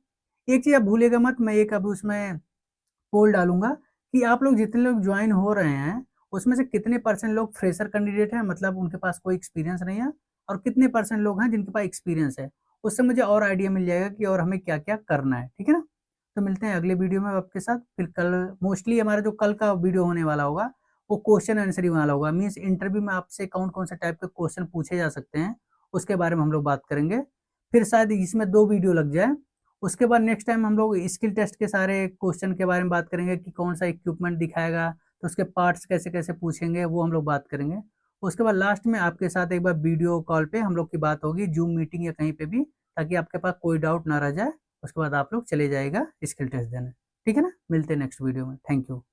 एक चीज़ आप भूलिएगा मत, मैं एक अभी उसमें पोल डालूँगा कि आप लोग जितने लोग जॉइन हो रहे हैं, उसमें से कितने परसेंट लोग फ्रेशर कैंडिडेट हैं, मतलब उनके पास कोई एक्सपीरियंस नहीं है, और कितने परसेंट लोग हैं जिनके पास एक्सपीरियंस है। उससे मुझे और आइडिया मिल जाएगा कि और हमें क्या-क्या करना है, ठीक है ना? तो मिलते हैं अगले वीडियो में आपके साथ, फिर कल मोस्टली हमारा जो कल का वीडियो होने वाला होगा, वो क्वेश्चन आंसर ही वाला होगा। मीन्स इंटरव्यू में आपसे कौन-कौन से टाइप के क्वेश्चन पूछे जा सकते हैं, उसके बारे में हम लोग बात करेंगे। फिर शायद इसमें 2 वीडियो लग जाए। उसके बाद नेक्स्ट टाइम हम लोग स्किल टेस्ट के सारे क्वेश्चन के बारे में बात करेंगे कि कौन-सा इक्विपमेंट दिखाएगा, तो उसके पार्ट्स कैसे-कैसे पूछेंगे, वो हम लोग बात करेंगे। उसके बाद लास्ट में आपके साथ एक बार वीडियो कॉल पे हम लोग की बात होगी, ज़ूम मीटिंग या कहीं पे भी, ताकि आपके पास कोई डाउट ना रह जाए। उसके बाद आप लोग चले जाइएगा स्किल टेस्ट देने। ठीक है ना? मिलते हैं नेक्स्ट वीडियो में। Thank you.